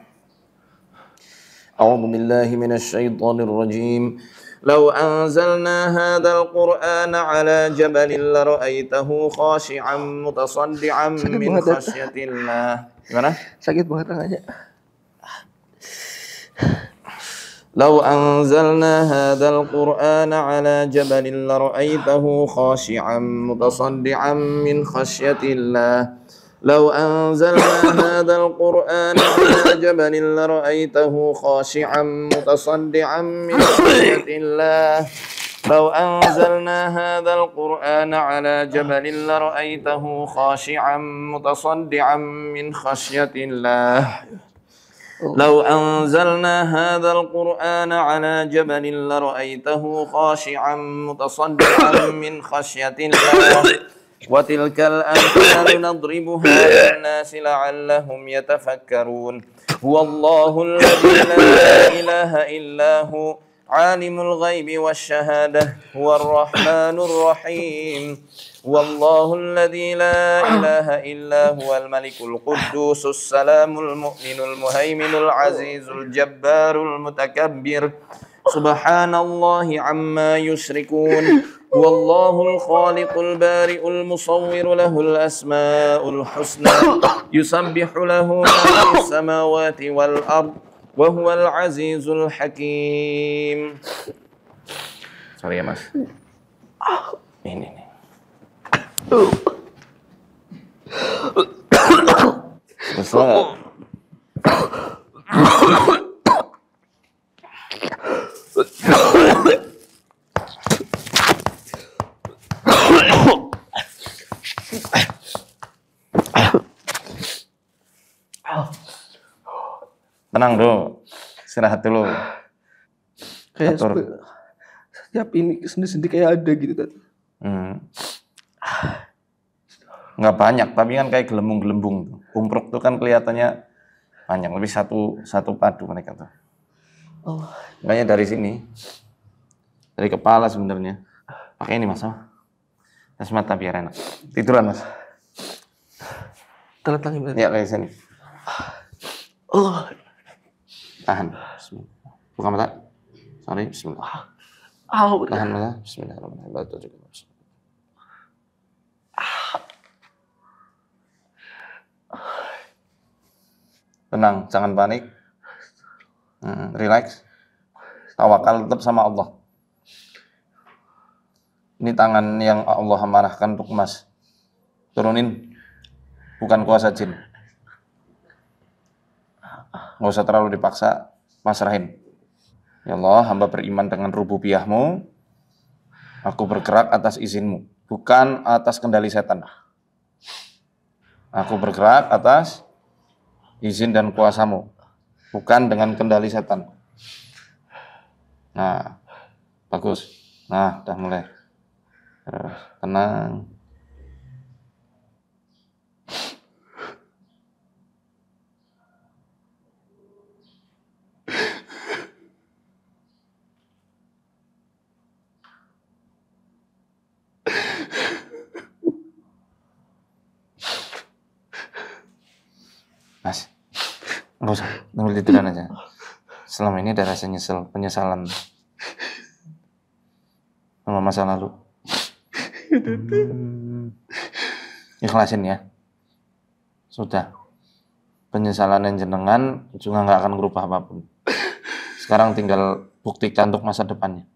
A'udzu billahi minasyaitonir rajim. Law anzalna hadzal qur'ana 'ala jabalin la ra'aitahu khashi'an mutasaddian min khasyatillah. Gimana? Sakit banget tangannya. Law anzalna hadzal qur'ana 'ala jabalin la ra'aitahu khashi'an mutasaddian min khasyatillah. لو أنزلنا هذا القرآن على جبل لرأيته خاشعا متصدعا من خشية الله لو أنزلنا هذا القرآن على جبل لرأيته خاشعا متصدعا من خشية الله لو أنزلنا هذا القرآن على جبل لرأيته خاشعا متصدعا من خشية الله وتلك الأمثال نضربها للناس لعلهم يتفكرون هو الله الذي لا إله إلا هو عالم الغيب والشهادة هو الرحمن الرحيم هو الله الذي لا إله إلا هو الملك القدوس السلام المؤمن المهيمن العزيز الجبار المتكبر سبحان الله عما يشركون هو الله الخالق البارئ المصور له الأسماء الحسنى يسبح له ما في السماوات والأرض وهو العزيز الحكيم. Sorry ya mas. Ini. Besar. Tenang dulu, istirahat dulu. Kayak setiap ini sendi-sendi kayak ada gitu kan. Nggak banyak, tapi kan kayak gelembung-gelembung. Umpruk tuh kan kelihatannya banyak, lebih satu padu mereka tuh. Oh. Makanya dari sini, dari kepala sebenarnya. Pakai ini mas, tes mata biar enak. Tiduran mas. Telat lagi. Ya kayak sini. Oh. Tahan. Bismillah. Buka mata. Sorry. Bismillah. Tahan mata. Bismillahirrahmanirrahim. Tenang, jangan panik. Relax. Tawakal tetap sama Allah. Ini tangan yang Allah amanahkan untuk mas. Turunin. Bukan kuasa jin. Nggak usah terlalu dipaksa, pasrahin. Ya Allah, hamba beriman dengan rububiyah-Mu. Aku bergerak atas izin-Mu, bukan atas kendali setan. Aku bergerak atas izin dan kuasa-Mu, bukan dengan kendali setan. Nah, bagus. Nah, udah mulai. Terus, tenang. Enggak usah, sambil tiduran aja. Selama ini ada rasa penyesalan sama masa lalu. Ikhlasin ya. Sudah. Penyesalan yang jenengan juga nggak akan berubah apapun. Sekarang tinggal buktikan untuk masa depannya.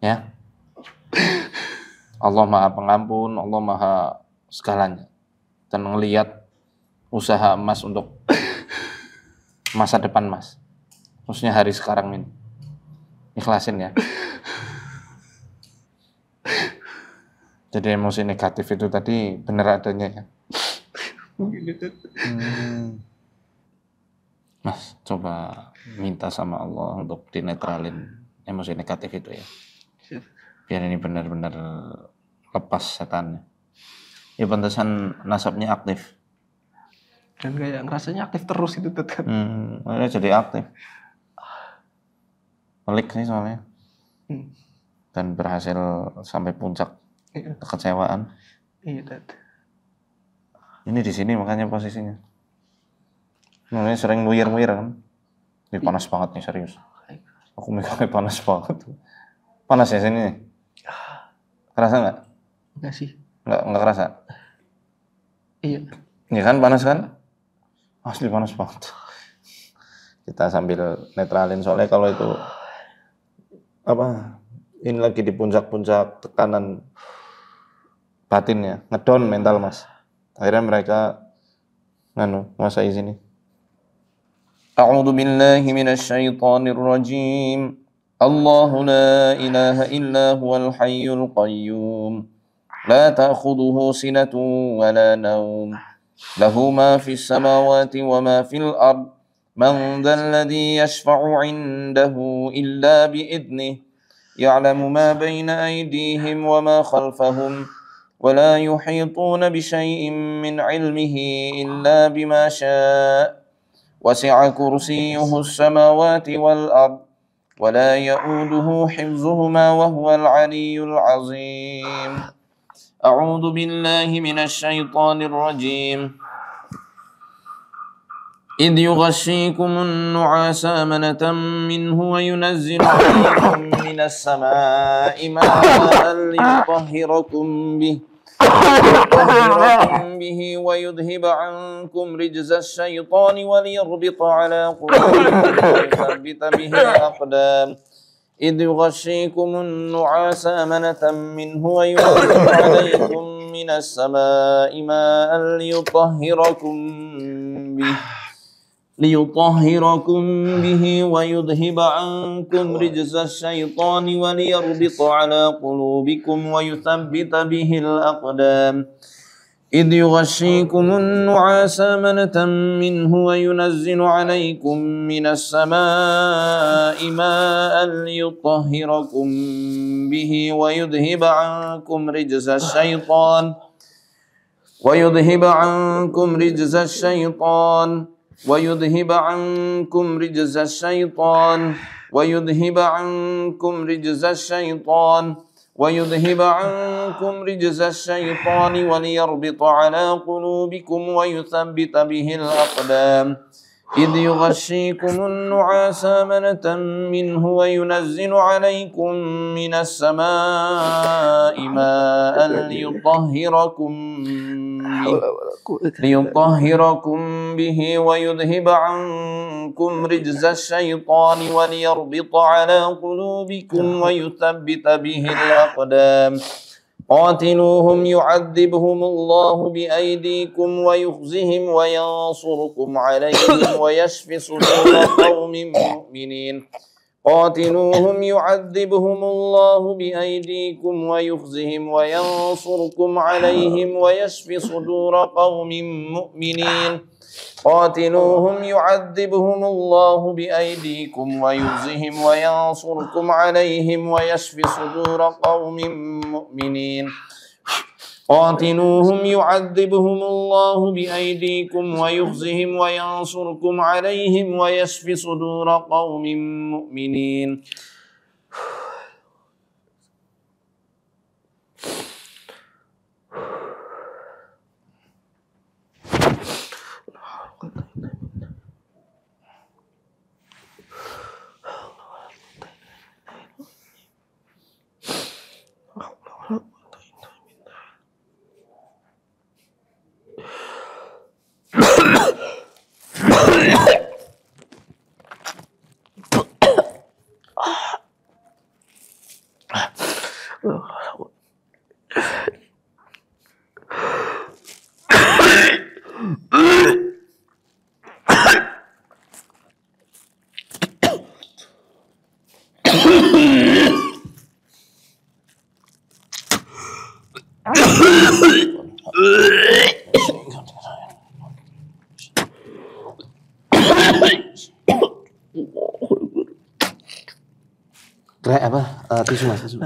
Ya. Allah Maha Pengampun, Allah Maha segalanya. Dan melihat usaha Mas untuk masa depan Mas. Khususnya hari sekarang ini. Ikhlasin ya. Jadi emosi negatif itu tadi benar adanya ya. Mas, coba minta sama Allah untuk dinetralin emosi negatif itu ya. Biar ini benar-benar lepas setannya. Ya pantesan nasabnya aktif. Dan kayak rasanya aktif terus itu tetap. Makanya jadi aktif. Pelik sih soalnya. Dan berhasil sampai puncak kekecewaan. Iya, Dad. Ini di sini makanya posisinya. Makanya sering nguyir-nguyir kan. Ini panas banget nih serius. Aku megangnya panas banget. Panas ya sini. Kerasa nggak? Enggak sih. Nggak kerasa. Iya. Iya kan panas kan? Asli panas banget. Kita sambil netralin soalnya kalau itu ini lagi di puncak-puncak tekanan batinnya, ngedon mental Mas. Akhirnya mereka menguasai sini. A'udzu billahi minasy syaithanir rajim. Allahu la ilaha illa huwal hayyul qayyum. La ta'khudhuhu sinatun wa la nawm. Lahu ma fis samawati wa ma fil ard. Man dhal ladzi yashfa'u 'indahu illa bi idnihi. Ya'lamu ma baina aydihim wa ma khalfahum. ولا يحيطون بشيء من علمه إلا بما شاء وسع كرسيه السماوات والأرض ولا يؤوده حفظهما وهو العلي العظيم أعوذ بالله من الشيطان الرجيم إذ يغشيكم النعاس أمنة منه وينزل عليكم من السماء ماء ليطهركم به ويذهب عنكم رجز الشيطان وليربط على قلوبكم ويثبت به الأقدام إذ يغشيكم النعاس أمنة منه وينزل عليكم من السماء ماء ليطهركم به ويذهب عنكم رجز الشيطان وليربط على قلوبكم ويثبت به الأقدام إذ يغشيكم النعاس أمنة منه وينزل عليكم من السماء ماء ليطهركم به ويذهب عنكم رجز الشيطان ويذهب عنكم رجز الشيطان ويذهب عنكم رجز الشيطان ويذهب عنكم رجز الشيطان ويذهب عنكم رجز الشيطان وليربط على قلوبكم ويثبت به الأقدام إذ يغشيكم النعاس أمنة منه وينزل عليكم من السماء ماء ليطهركم به ويذهب عنكم رجز الشيطان وليربط على قلوبكم ويثبت به الأقدام قاتلوهم يعذبهم الله بأيديكم ويخزهم وينصركم عليهم ويشف صدور قوم مؤمنين قاتلوهم يعذبهم الله بأيديكم ويخزهم وينصركم عليهم ويشف صدور قوم مؤمنين قاتلوهم يعذبهم الله بأيديكم ويخزهم وينصركم عليهم ويشف صدور قوم مؤمنين قاتلوهم يعذبهم الله بأيديكم ويخزهم وينصركم عليهم ويشف صدور قوم مؤمنين Krek apa? Tisu mas, tisu.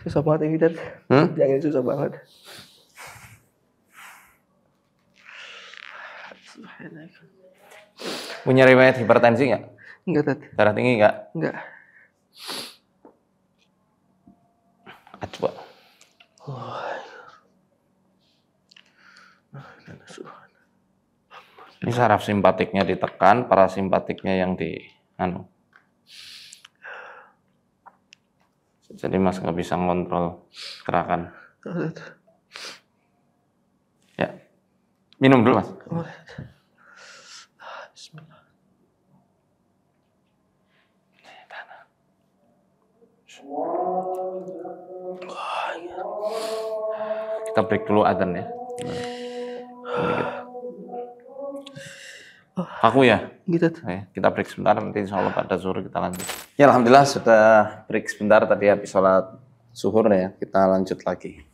Susah banget ini, Dad. Yang ini susah banget. Punya riwayat hipertensi nggak? Enggak, Dad. Darah tinggi nggak? Enggak. Coba. Ini saraf simpatiknya ditekan, parasimpatiknya yang Jadi mas nggak bisa ngontrol gerakan. Ya, minum dulu mas. Bismillah. Kita break dulu adzan ya. Aku ya? Gitu. Kita break sebentar, nanti insya Allah pada zuhur kita lanjut. Ya alhamdulillah sudah break sebentar tadi habis sholat zuhur ya. Kita lanjut lagi.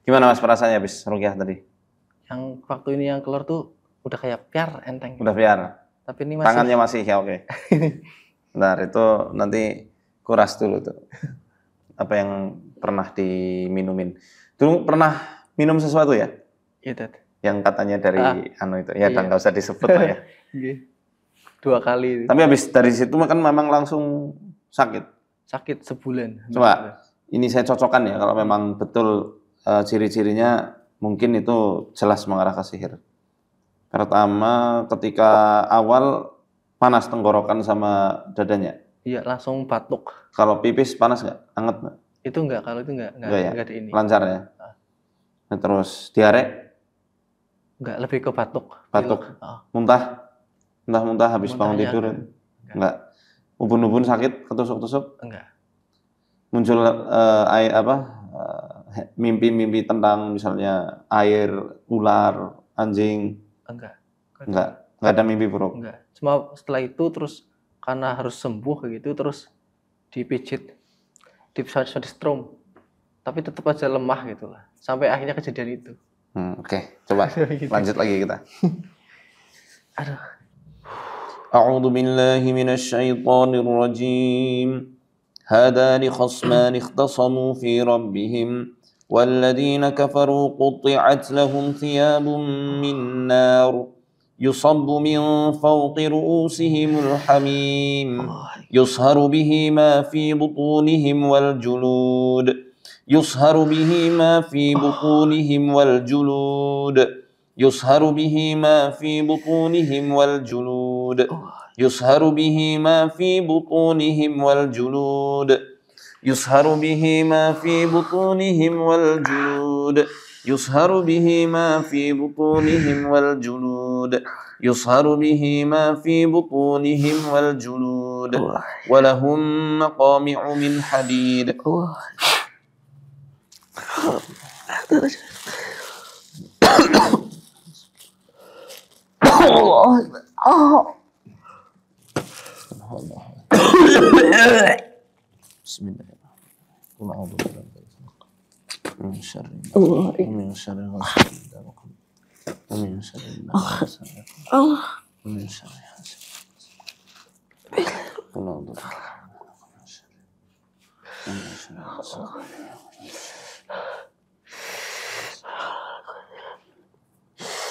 Gimana mas perasaannya habis ruqyah tadi? Yang waktu ini yang keluar tuh udah kayak piar, enteng. Udah biar. Tapi ini masih. Tangannya masih ya oke. Bentar itu nanti kuras dulu tuh. Apa yang pernah diminumin. Dulu pernah minum sesuatu ya? Iya, Dad. Yang katanya dari itu. Ya dan nggak usah disebut lah ya. 2 kali. Tapi habis dari situ kan memang langsung sakit. Sakit sebulan. Coba ini saya cocokkan ya kalau memang betul ciri-cirinya mungkin itu jelas mengarah ke sihir. Pertama ketika awal panas tenggorokan sama dadanya. Iya, langsung batuk. Kalau pipis panas nggak? Hangat nggak? Itu enggak, kalau itu enggak ya? ada ini. Lancar ya? Nah, terus diare? Enggak, lebih ke batuk. Batuk? Muntah? Muntah habis bangun tidur? Enggak. Ubun-ubun sakit, ketusuk-tusuk? Enggak. Muncul mimpi-mimpi tentang misalnya air, ular, anjing? Enggak. Enggak ada mimpi buruk? Enggak. Cuma setelah itu terus karena harus sembuh kayak gitu terus dipijit, di-strom. Tapi tetap aja lemah gitu lah. Sampai akhirnya kejadian itu. Oke. Coba lanjut lagi kita. Aduh. أعوذ بالله من الشيطان الرجيم هذان خصمان اختصموا في ربهم والذين كفروا قطعت لهم ثياب من نار يصب من فوق رؤوسهم الحميم يصهر به ما في بطونهم والجلود يصهر به ما في بطونهم والجلود يصهر به ما في بطونهم والجلود يصهر به ما في بطونهم والجلود يصهر به ما في بطونهم والجلود يصهر به ما في بطونهم والجلود يصهر به ما في بطونهم والجلود ولهم مقامع من حديد Bismillahirrahmanirrahim. من شر ومن شر غاسق إذا وقب ومن شر النفاثات ومن شر حاسد ومن شر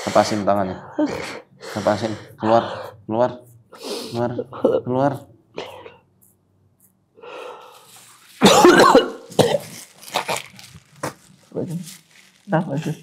lepasin tangannya, lepasin, keluar. Apa itu?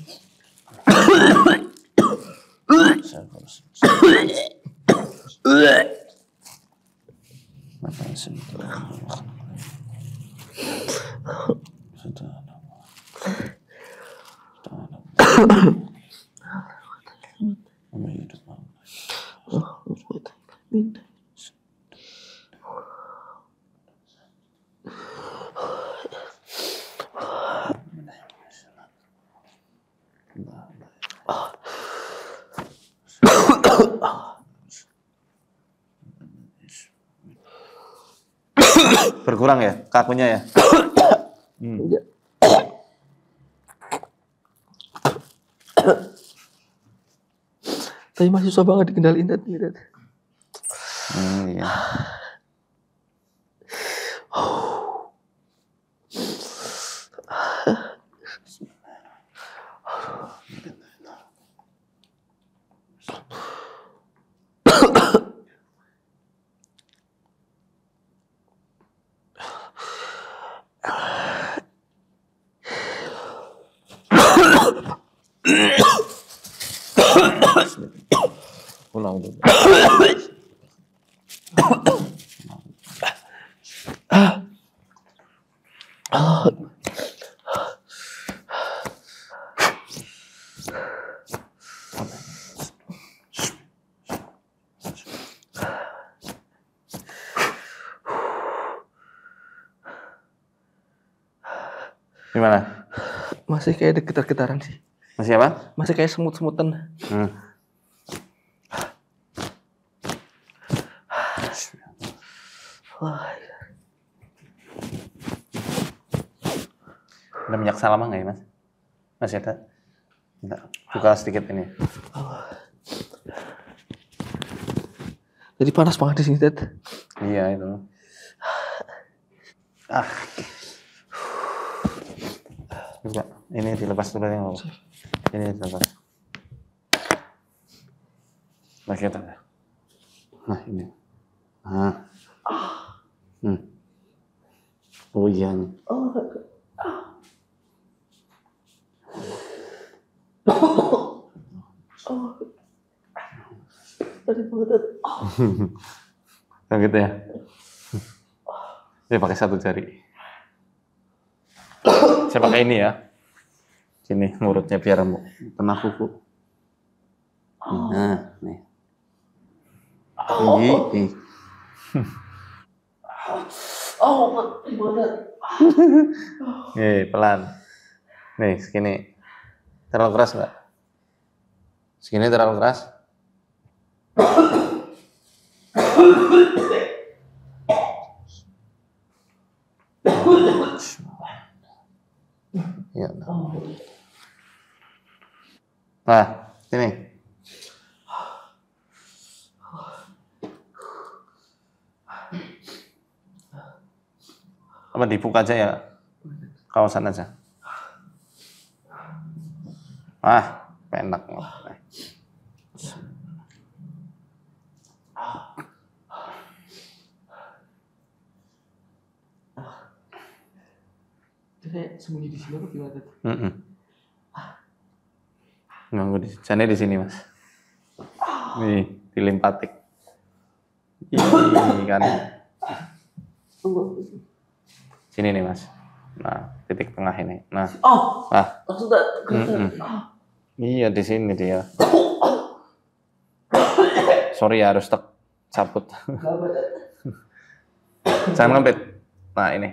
Berkurang ya kakunya ya? Iya. Tapi masih susah banget dikendaliin Dad. Iya. Pulang dulu. Gimana? Masih kayak getar-getaran sih. Masih apa? Masih kayak semut-semutan. Wah. Ada minyak salama nggak ya Mas? Masih ada? Enggak. Buka sedikit ini. Jadi panas banget di sini Dad. Iya itu. Juga. Ini dilepas dulu ya. Ini dilepas. Nah kita. Nah ini. Oh iya nih. Tadi banget. Kayak gitu ya. Ini pakai satu jari. Saya pakai ini ya. Sini ngurutnya biar kena kuku. Nah, nih. Ini. Banget. Nih, pelan. Nih, segini. Terlalu keras nggak? Segini terlalu keras? Ya. Nah, sini. Apa dibuka aja ya? Kawasan aja. Enak. Saya sembunyi di sini apa gimana? Nggak di sana di sini Mas. Nih, di limpatik. Ini kan. Sini nih Mas. Nah, titik tengah ini. Nah. Sudah. Iya di sini dia. Sorry ya harus cabut. Jangan ngempit. Nah ini.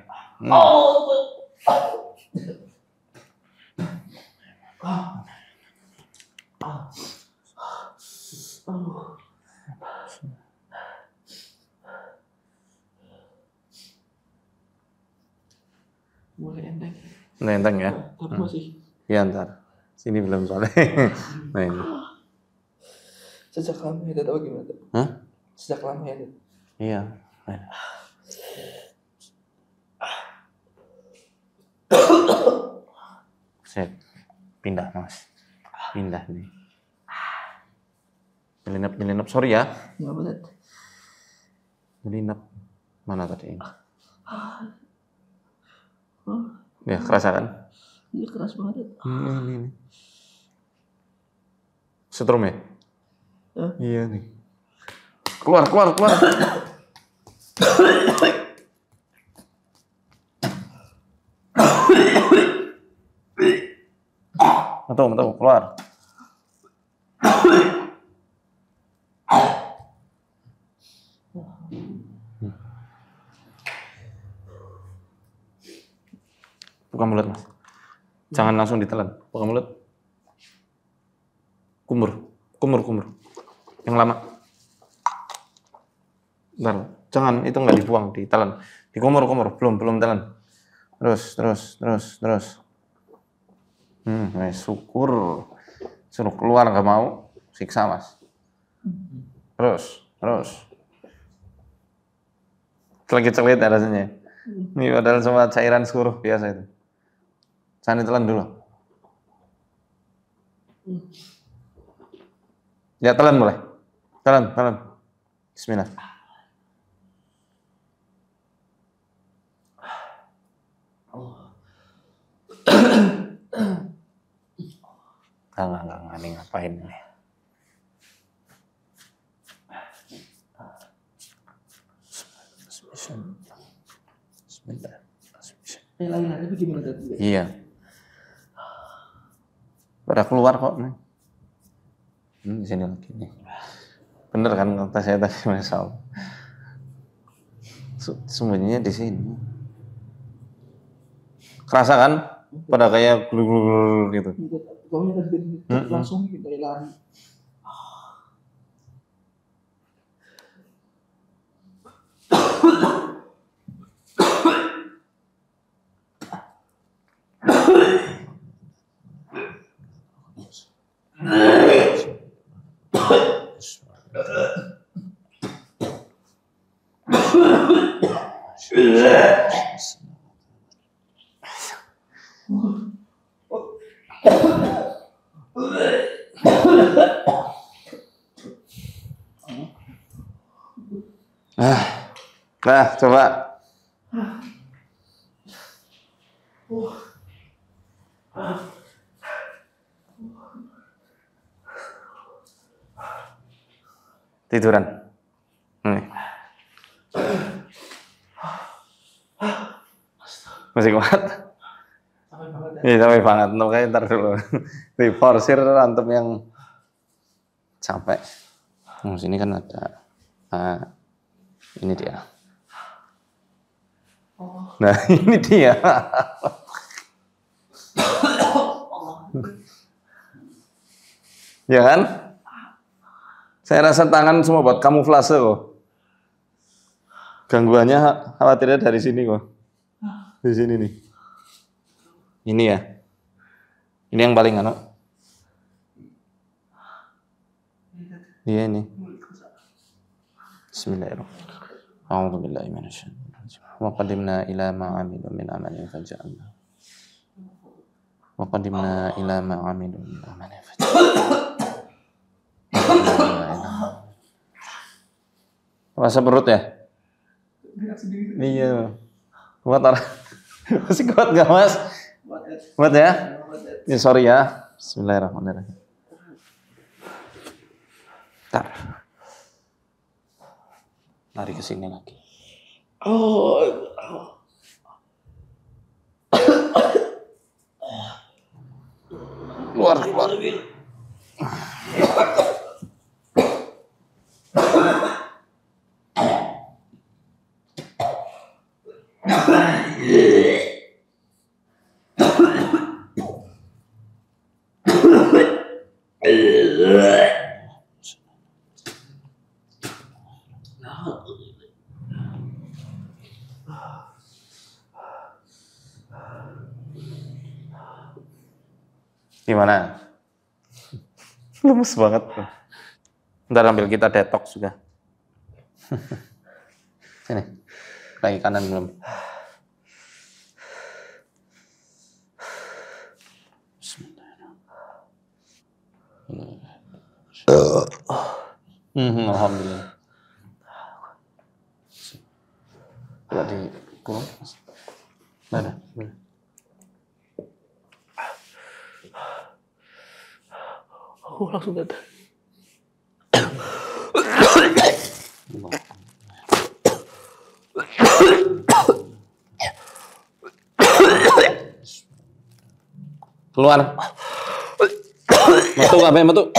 Mulai enteng. Enteng ya. Tapi masih. Iya ntar. Sini belum soalnya. Nah ini. Sejak lama ya Dad, apa gimana Dad? Hah? Sejak lama ya Dad? Iya. Set. Pindah Mas. Pindah nih. Nyelinap. Sorry ya. Nggak apa Dad? Nyelinap. Mana tadi ini? Ya kerasa kan? Iya keras banget Dad. Ini. Setrum ya? Iya nih. Keluar. Betul, keluar. Buka mulut Mas. Jangan langsung ditelan. Buka mulut. kumur. Yang lama. Bentar, jangan, itu nggak dibuang, ditelan. Dikumur, belum telan. Terus. Syukur. Suruh keluar nggak mau, siksa Mas. Terus. Celit rasanya. Ini padahal semua cairan suruh biasa itu. Jangan ditelan dulu. Ya, telan boleh. Telan. Bismillah. Enggak, ini ngapain ini? Bismillah. Lagi bagaimana tadi? Iya. Pada keluar kok nih. Di sini lagi nih. Bener kan kata saya tadi, Masya Allah. Sembunyinya di sini. Kerasa kan? Pada kayak glul gitu. Pokoknya tadi langsung kayak lari. Nah, coba. Tiduran. Masih kuat? Iya, sampai banget. Makanya ntar dulu. Diforsir antum yang capek. Sini kan ada. Ini dia. Nah, ini dia. Ya kan? Saya rasa tangan semua buat kamuflase kok. Gangguannya khawatirnya dari sini kok. Di sini nih. Ini ya. Ini yang paling anu. Iya ini. Bismillahirrahmanirrahim. A'udzu billahi minasyaitonir rajim. Wa qadimna ila ma 'amilu min 'amalin faj'alna. Wa qadimna ila ma 'amilu min 'amalin faj'alna. Rasa perut ya? Iya. Kuat orang. Masih kuat gak Mas? Kuat ya? Ya sorry ya. Bismillahirrahmanirrahim. Bentar. Lari ke sini lagi. Keluar. Gimana? Lemes banget. Ntar ambil kita detox juga. Sini. Kaki kanan belum. Alhamdulillah. Coba dikurung. Mana? Langsung datang. Keluar. Metu kabeh metu.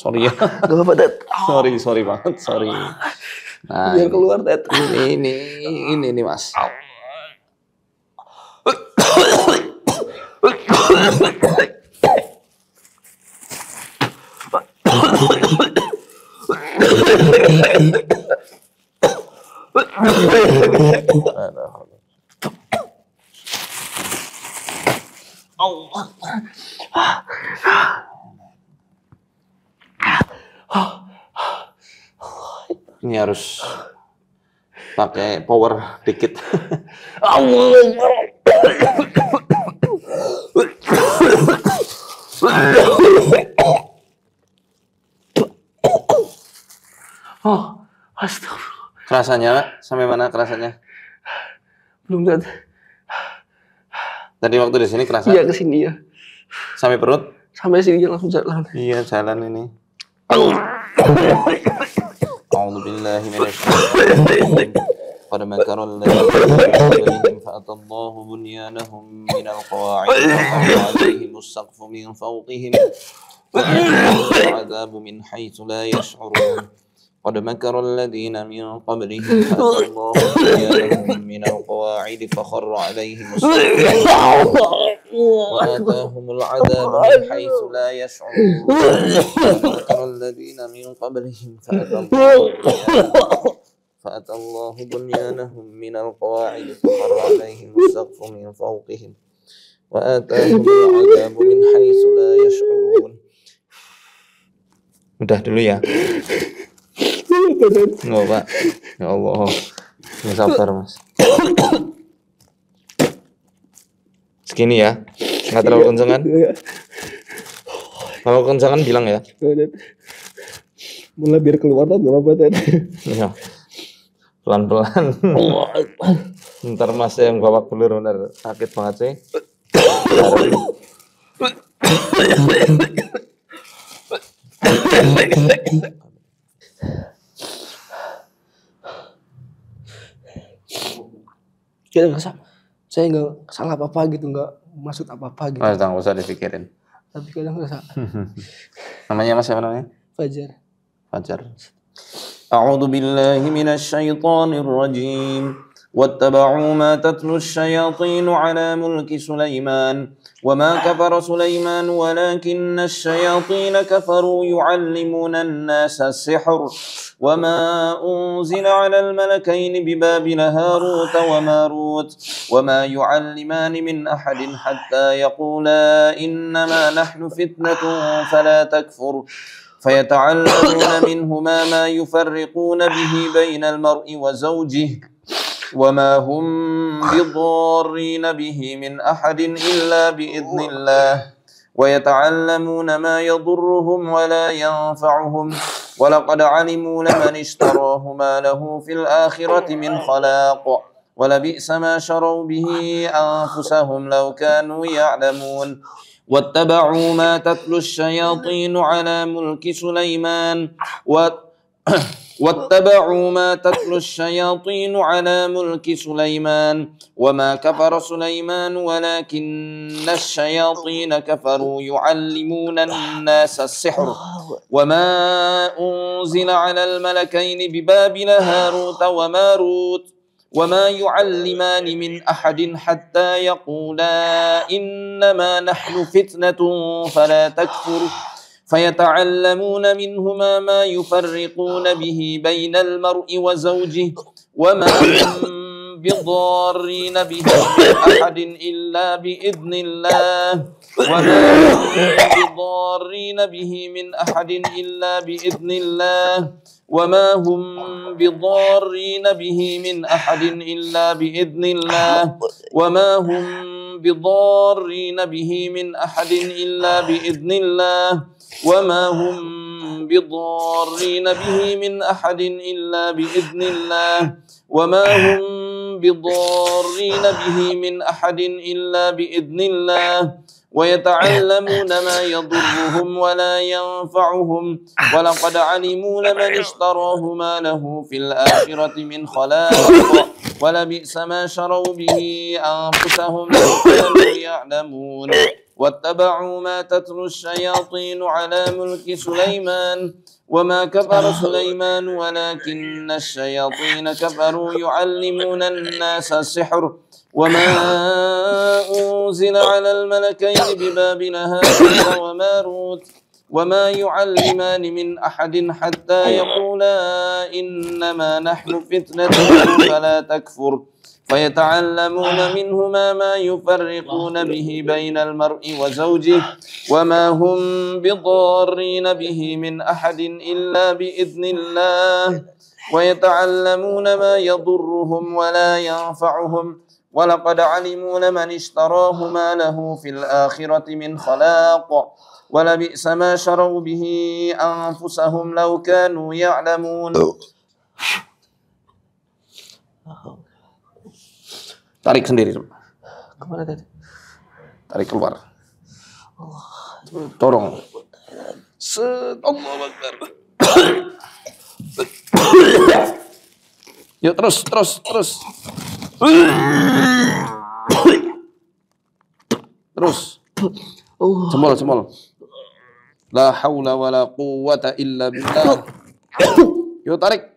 Sorry ya. Gak apa-apa, Ted. Sorry banget, sorry. Nah, Biar keluar, Ted. ini Mas. Ini harus pakai power dikit. Oh, astagfirullah. Kerasanya, sampai mana kerasanya? Belum, Ted. Tadi waktu di sini kerasa? Iya, kesini ya. Sampai perut? Sampai sini langsung jalan. Iya, jalan ini. A'udzu billahi minasyaitonir rajim. Qad makara alladziina fa'atallahu bunyanahum minal qawa'id wa 'alaihimuz saqfu min fawqihim wa 'adzabu min haitsu la yash'urun. قد مكر الذين من قبلهم فأتى الله بنيانهم من القواعد فخر عليهم السقف وآتاهم العذاب من حيث لا يشعرون قد مكر الذين من قبلهم فأتى الله بنيانهم من القواعد فخر عليهم السقف من فوقهم وآتاهم العذاب من حيث لا يشعرون. Udah dulu ya. Enggak, Pak. Ya Allah. Ya sabar, Mas. Segini ya. Enggak terlalu kenceng kan? Kalau kenceng kan bilang ya. Mulai biar keluar tuh enggak apa-apa, Ted. Iya. Pelan-pelan. Ntar Mas yang babak belur bener sakit banget sih. Kita nggak salah, saya nggak salah apa-apa gitu, nggak maksud apa-apa gitu. Jangan usah dipikirin. Tapi kadang nggak salah. Namanya Mas siapa namanya? Fajar. Fajar. A'udzu billahi minasyaitonir rajim. واتبعوا ما تتلو الشياطين على ملك سليمان وما كفر سليمان ولكن الشياطين كفروا يعلمون الناس السحر وما أنزل على الملكين ببابل هاروت وماروت وما يعلمان من أحد حتى يقولا إنما نحن فتنة فلا تكفر فيتعلمون منهما ما يفرقون به بين المرء وزوجه وما هم بضارين به من أحد إلا بإذن الله ويتعلمون ما يضرهم ولا ينفعهم ولقد علموا لمن اشتراه ما له في الآخرة من خلاق ولبئس ما شروا به أنفسهم لو كانوا يعلمون واتبعوا ما تتلو الشياطين على ملك سليمان واتبعوا ما تتلو الشياطين على ملك سليمان وما كفر سليمان ولكن الشياطين كفروا يعلمون الناس السحر وما أنزل على الملكين ببابل هاروت وماروت وما يعلمان من أحد حتى يقولا إنما نحن فتنة فلا تكفر فيتعلمون منهما ما يفرقون به بين المرء وزوجه وما هم بضارين به من أحد إلا بإذن الله وما هم بضارين به من أحد إلا بإذن الله وما هم بضارين به من أحد إلا بإذن الله وما هم بضارين به من أحد إلا بإذن الله وما هم بضارين به من أحد إلا بإذن الله وما هم بضارين به من أحد إلا بإذن الله ويتعلمون ما يضرهم ولا ينفعهم ولقد علموا لمن اشتراه ما له في الآخرة من خلاق ولبئس ما شروا به أنفسهم لو كانوا يعلمون واتبعوا ما تتلو الشياطين على ملك سليمان وما كفر سليمان ولكن الشياطين كفروا يعلمون الناس السحر وما أنزل على الملكين ببابل هاروت وماروت وما يعلمان من أحد حتى يقولا إنما نحن فتنة فلا تكفر فيتعلمون منهما ما يفرقون به بين المرء وزوجه وما هم بضارين به من أحد إلا بإذن الله ويتعلمون ما يضرهم ولا ينفعهم ولقد علموا لمن اشتراه ما له في الآخرة من خلاق ولبئس ما شروا به أنفسهم لو كانوا يعلمون. Tarik sendiri. Kemana tadi? Tarik keluar. Dorong. Allahu Akbar. Yuk terus. Terus. Jempol. La haula wala quwwata illa billah. Yuk tarik.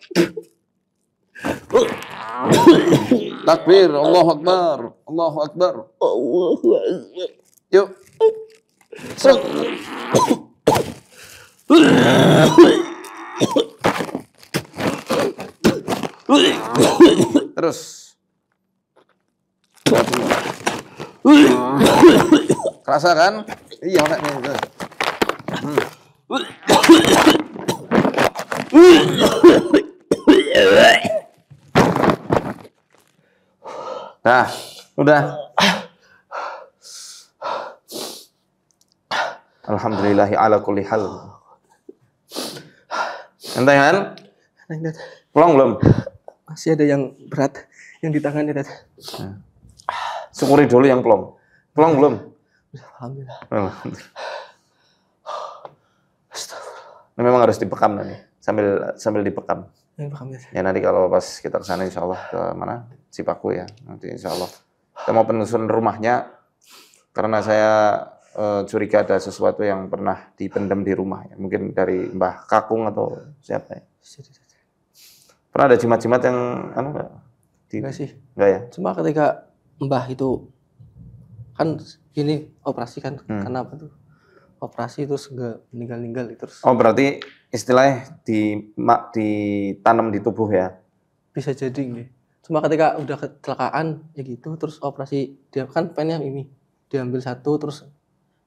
Takbir, Allahu Akbar. Yuk. Terus. Kerasa kan? Iya, Nek. Nah, udah. Alhamdulillahi ala kulli hal. Entah kan? Pulang belum? Masih ada yang berat yang di tangannya, Dad. Syukuri dulu yang plong. Pulang belum? Alhamdulillah. Ini memang harus dipekam nanti. Sambil dipekam. Ya nanti kalau pas kita kesana insya Allah ke mana? Cipaku ya. Nanti insya Allah. Kita mau penelusuran rumahnya. Karena saya curiga ada sesuatu yang pernah dipendam di rumah. Ya. Mungkin dari Mbah Kakung atau siapa ya. Pernah ada jimat-jimat yang enggak? Enggak sih. Enggak ya? Cuma ketika Mbah itu kan ini operasi kan. Kenapa tuh? Operasi terus enggak meninggal terus. Oh, berarti istilahnya ditanam di tubuh ya? Bisa jadi nih. Cuma ketika udah kecelakaan ya gitu terus operasi dia kan pengennya ini diambil satu terus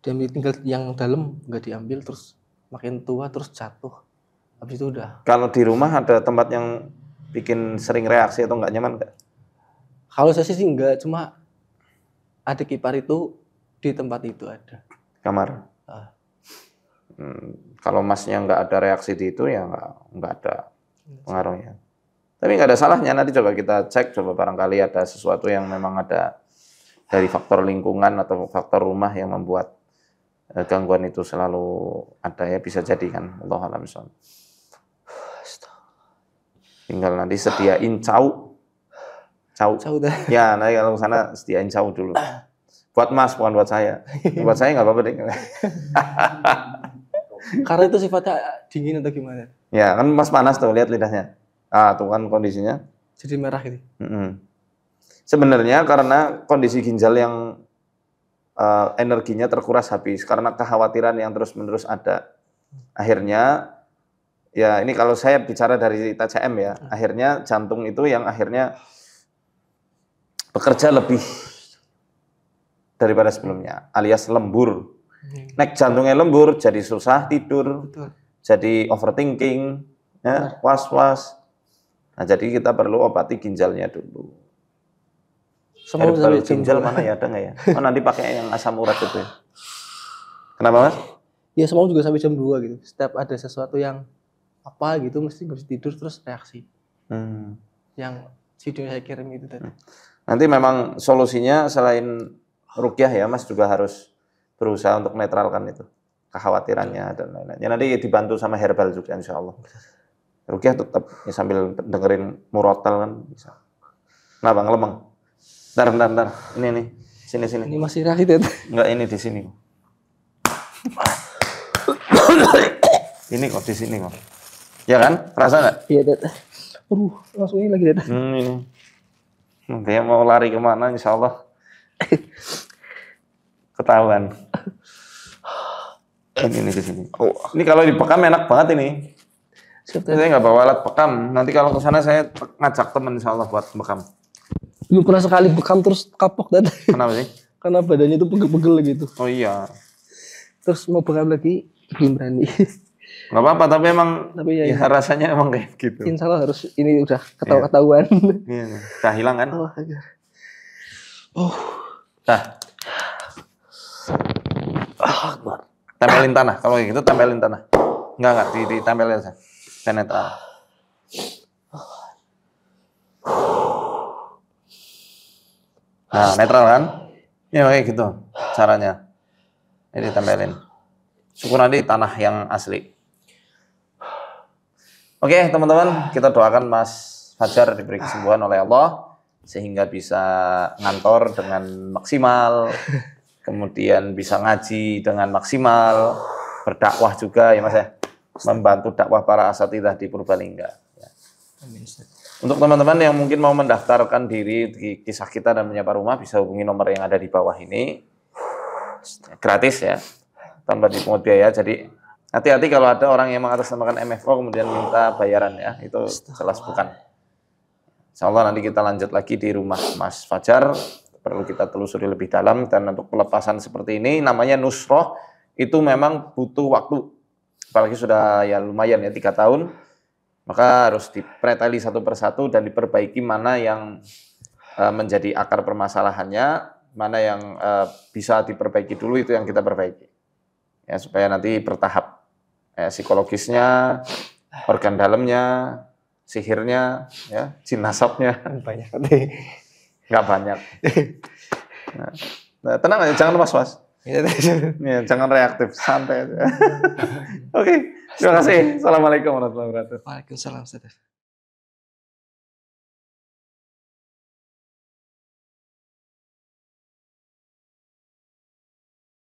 diambil tinggal yang dalam enggak diambil terus makin tua terus jatuh. Habis itu udah. Kalau di rumah ada tempat yang bikin sering reaksi atau enggak nyaman enggak? Kalau saya sih enggak, cuma adik ipar itu di tempat itu ada. Kamar? Kalau masnya nggak ada reaksi di itu ya nggak ada pengaruhnya. Tapi nggak ada salahnya, nanti coba kita cek, coba barangkali ada sesuatu yang memang ada dari faktor lingkungan atau faktor rumah yang membuat gangguan itu selalu ada ya, bisa jadi kan. Allahu a'lam bishawab. Tinggal nanti sediain cau. Ya, nanti kalau sana sediain cau dulu. Buat Mas, bukan buat saya. Buat saya nggak apa-apa deh. Karena itu sifatnya dingin atau gimana? Ya, kan Mas panas tuh, lihat lidahnya. Ah, tuh kan kondisinya. Jadi merah gitu. Sebenarnya karena kondisi ginjal yang energinya terkuras habis, karena kekhawatiran yang terus-menerus ada. Akhirnya, ya ini kalau saya bicara dari TCM ya, akhirnya jantung itu yang akhirnya bekerja lebih daripada sebelumnya, alias lembur. Nek jantungnya lembur, jadi susah tidur, jadi overthinking, ya, was-was. Nah, jadi kita perlu obati ginjalnya dulu. Herbal ginjal mana ya, ada nggak ya? Oh, nanti pakai yang asam urat itu ya. Kenapa, Mas? Ya, semua juga sampai jam 2 gitu. Setiap ada sesuatu yang apa gitu, mesti nggak bisa tidur terus reaksi. Yang video saya kirim itu tadi. Nanti memang solusinya selain ruqyah ya, Mas juga harus berusaha untuk netralkan itu kekhawatirannya dan lain-lain. Ya nanti dibantu sama herbal juga insya Allah. Ruqyah tetap ya, sambil dengerin murotal kan bisa. Kenapa ngelemeng? Bentar. Ini. Sini. Ini masih rahit ya? Enggak, ini di sini. Ini kok di sini kok. Ya kan? Rasa nggak? Iya, Dad. Langsung ini lagi, Dad. Ini. Dia mau lari kemana? Insya Allah ketahuan. Ini ke sini. Oh, ini kalau dipekam enak banget ini. Saya nggak bawa alat pekam. Nanti kalau ke sana saya ngajak teman Insya Allah buat bekam. Belum pernah sekali bekam terus kapok, Dad. Kenapa sih? Karena badannya tuh pegel-pegel gitu. Oh iya. Terus mau bekam lagi belum berani. Nggak apa-apa, tapi emang Tapi ya, rasanya emang kayak gitu. Insya Allah harus ini udah ketahuan. Iya, udah hilang kan? Nah. Tempelin tanah. Kalau kayak gitu tempelin tanah. Enggak, ditempelin aja. Dan netral. Nah, netral kan? Ya kayak gitu caranya. Ini ditempelin. Syukur nanti tanah yang asli. Oke, teman-teman, kita doakan Mas Fajar diberi kesembuhan oleh Allah sehingga bisa ngantor dengan maksimal, kemudian bisa ngaji dengan maksimal, berdakwah juga ya Mas ya, membantu dakwah para asatidzah di Purbalingga. Untuk teman-teman yang mungkin mau mendaftarkan diri di Kisah Kita dan Menyapa Rumah, bisa hubungi nomor yang ada di bawah ini, gratis ya, tanpa dipungut biaya. Jadi hati-hati kalau ada orang yang mengatasnamakan MFO kemudian minta bayaran ya, itu jelas bukan. Insya Allah nanti kita lanjut lagi di rumah Mas Fajar, perlu kita telusuri lebih dalam. Dan untuk pelepasan seperti ini, namanya nusroh, itu memang butuh waktu. Apalagi sudah ya lumayan ya 3 tahun, maka harus dipreteli satu persatu dan diperbaiki mana yang menjadi akar permasalahannya, mana yang bisa diperbaiki dulu, itu yang kita perbaiki. Ya, supaya nanti bertahap. Psikologisnya, organ dalamnya, sihirnya, ya, jin nasabnya. Banyak. Nggak banyak. Nah, tenang aja, jangan was-was. Ya, jangan reaktif, santai aja. Oke, terima kasih. Assalamualaikum warahmatullahi wabarakatuh. Waalaikumsalam, Ustaz.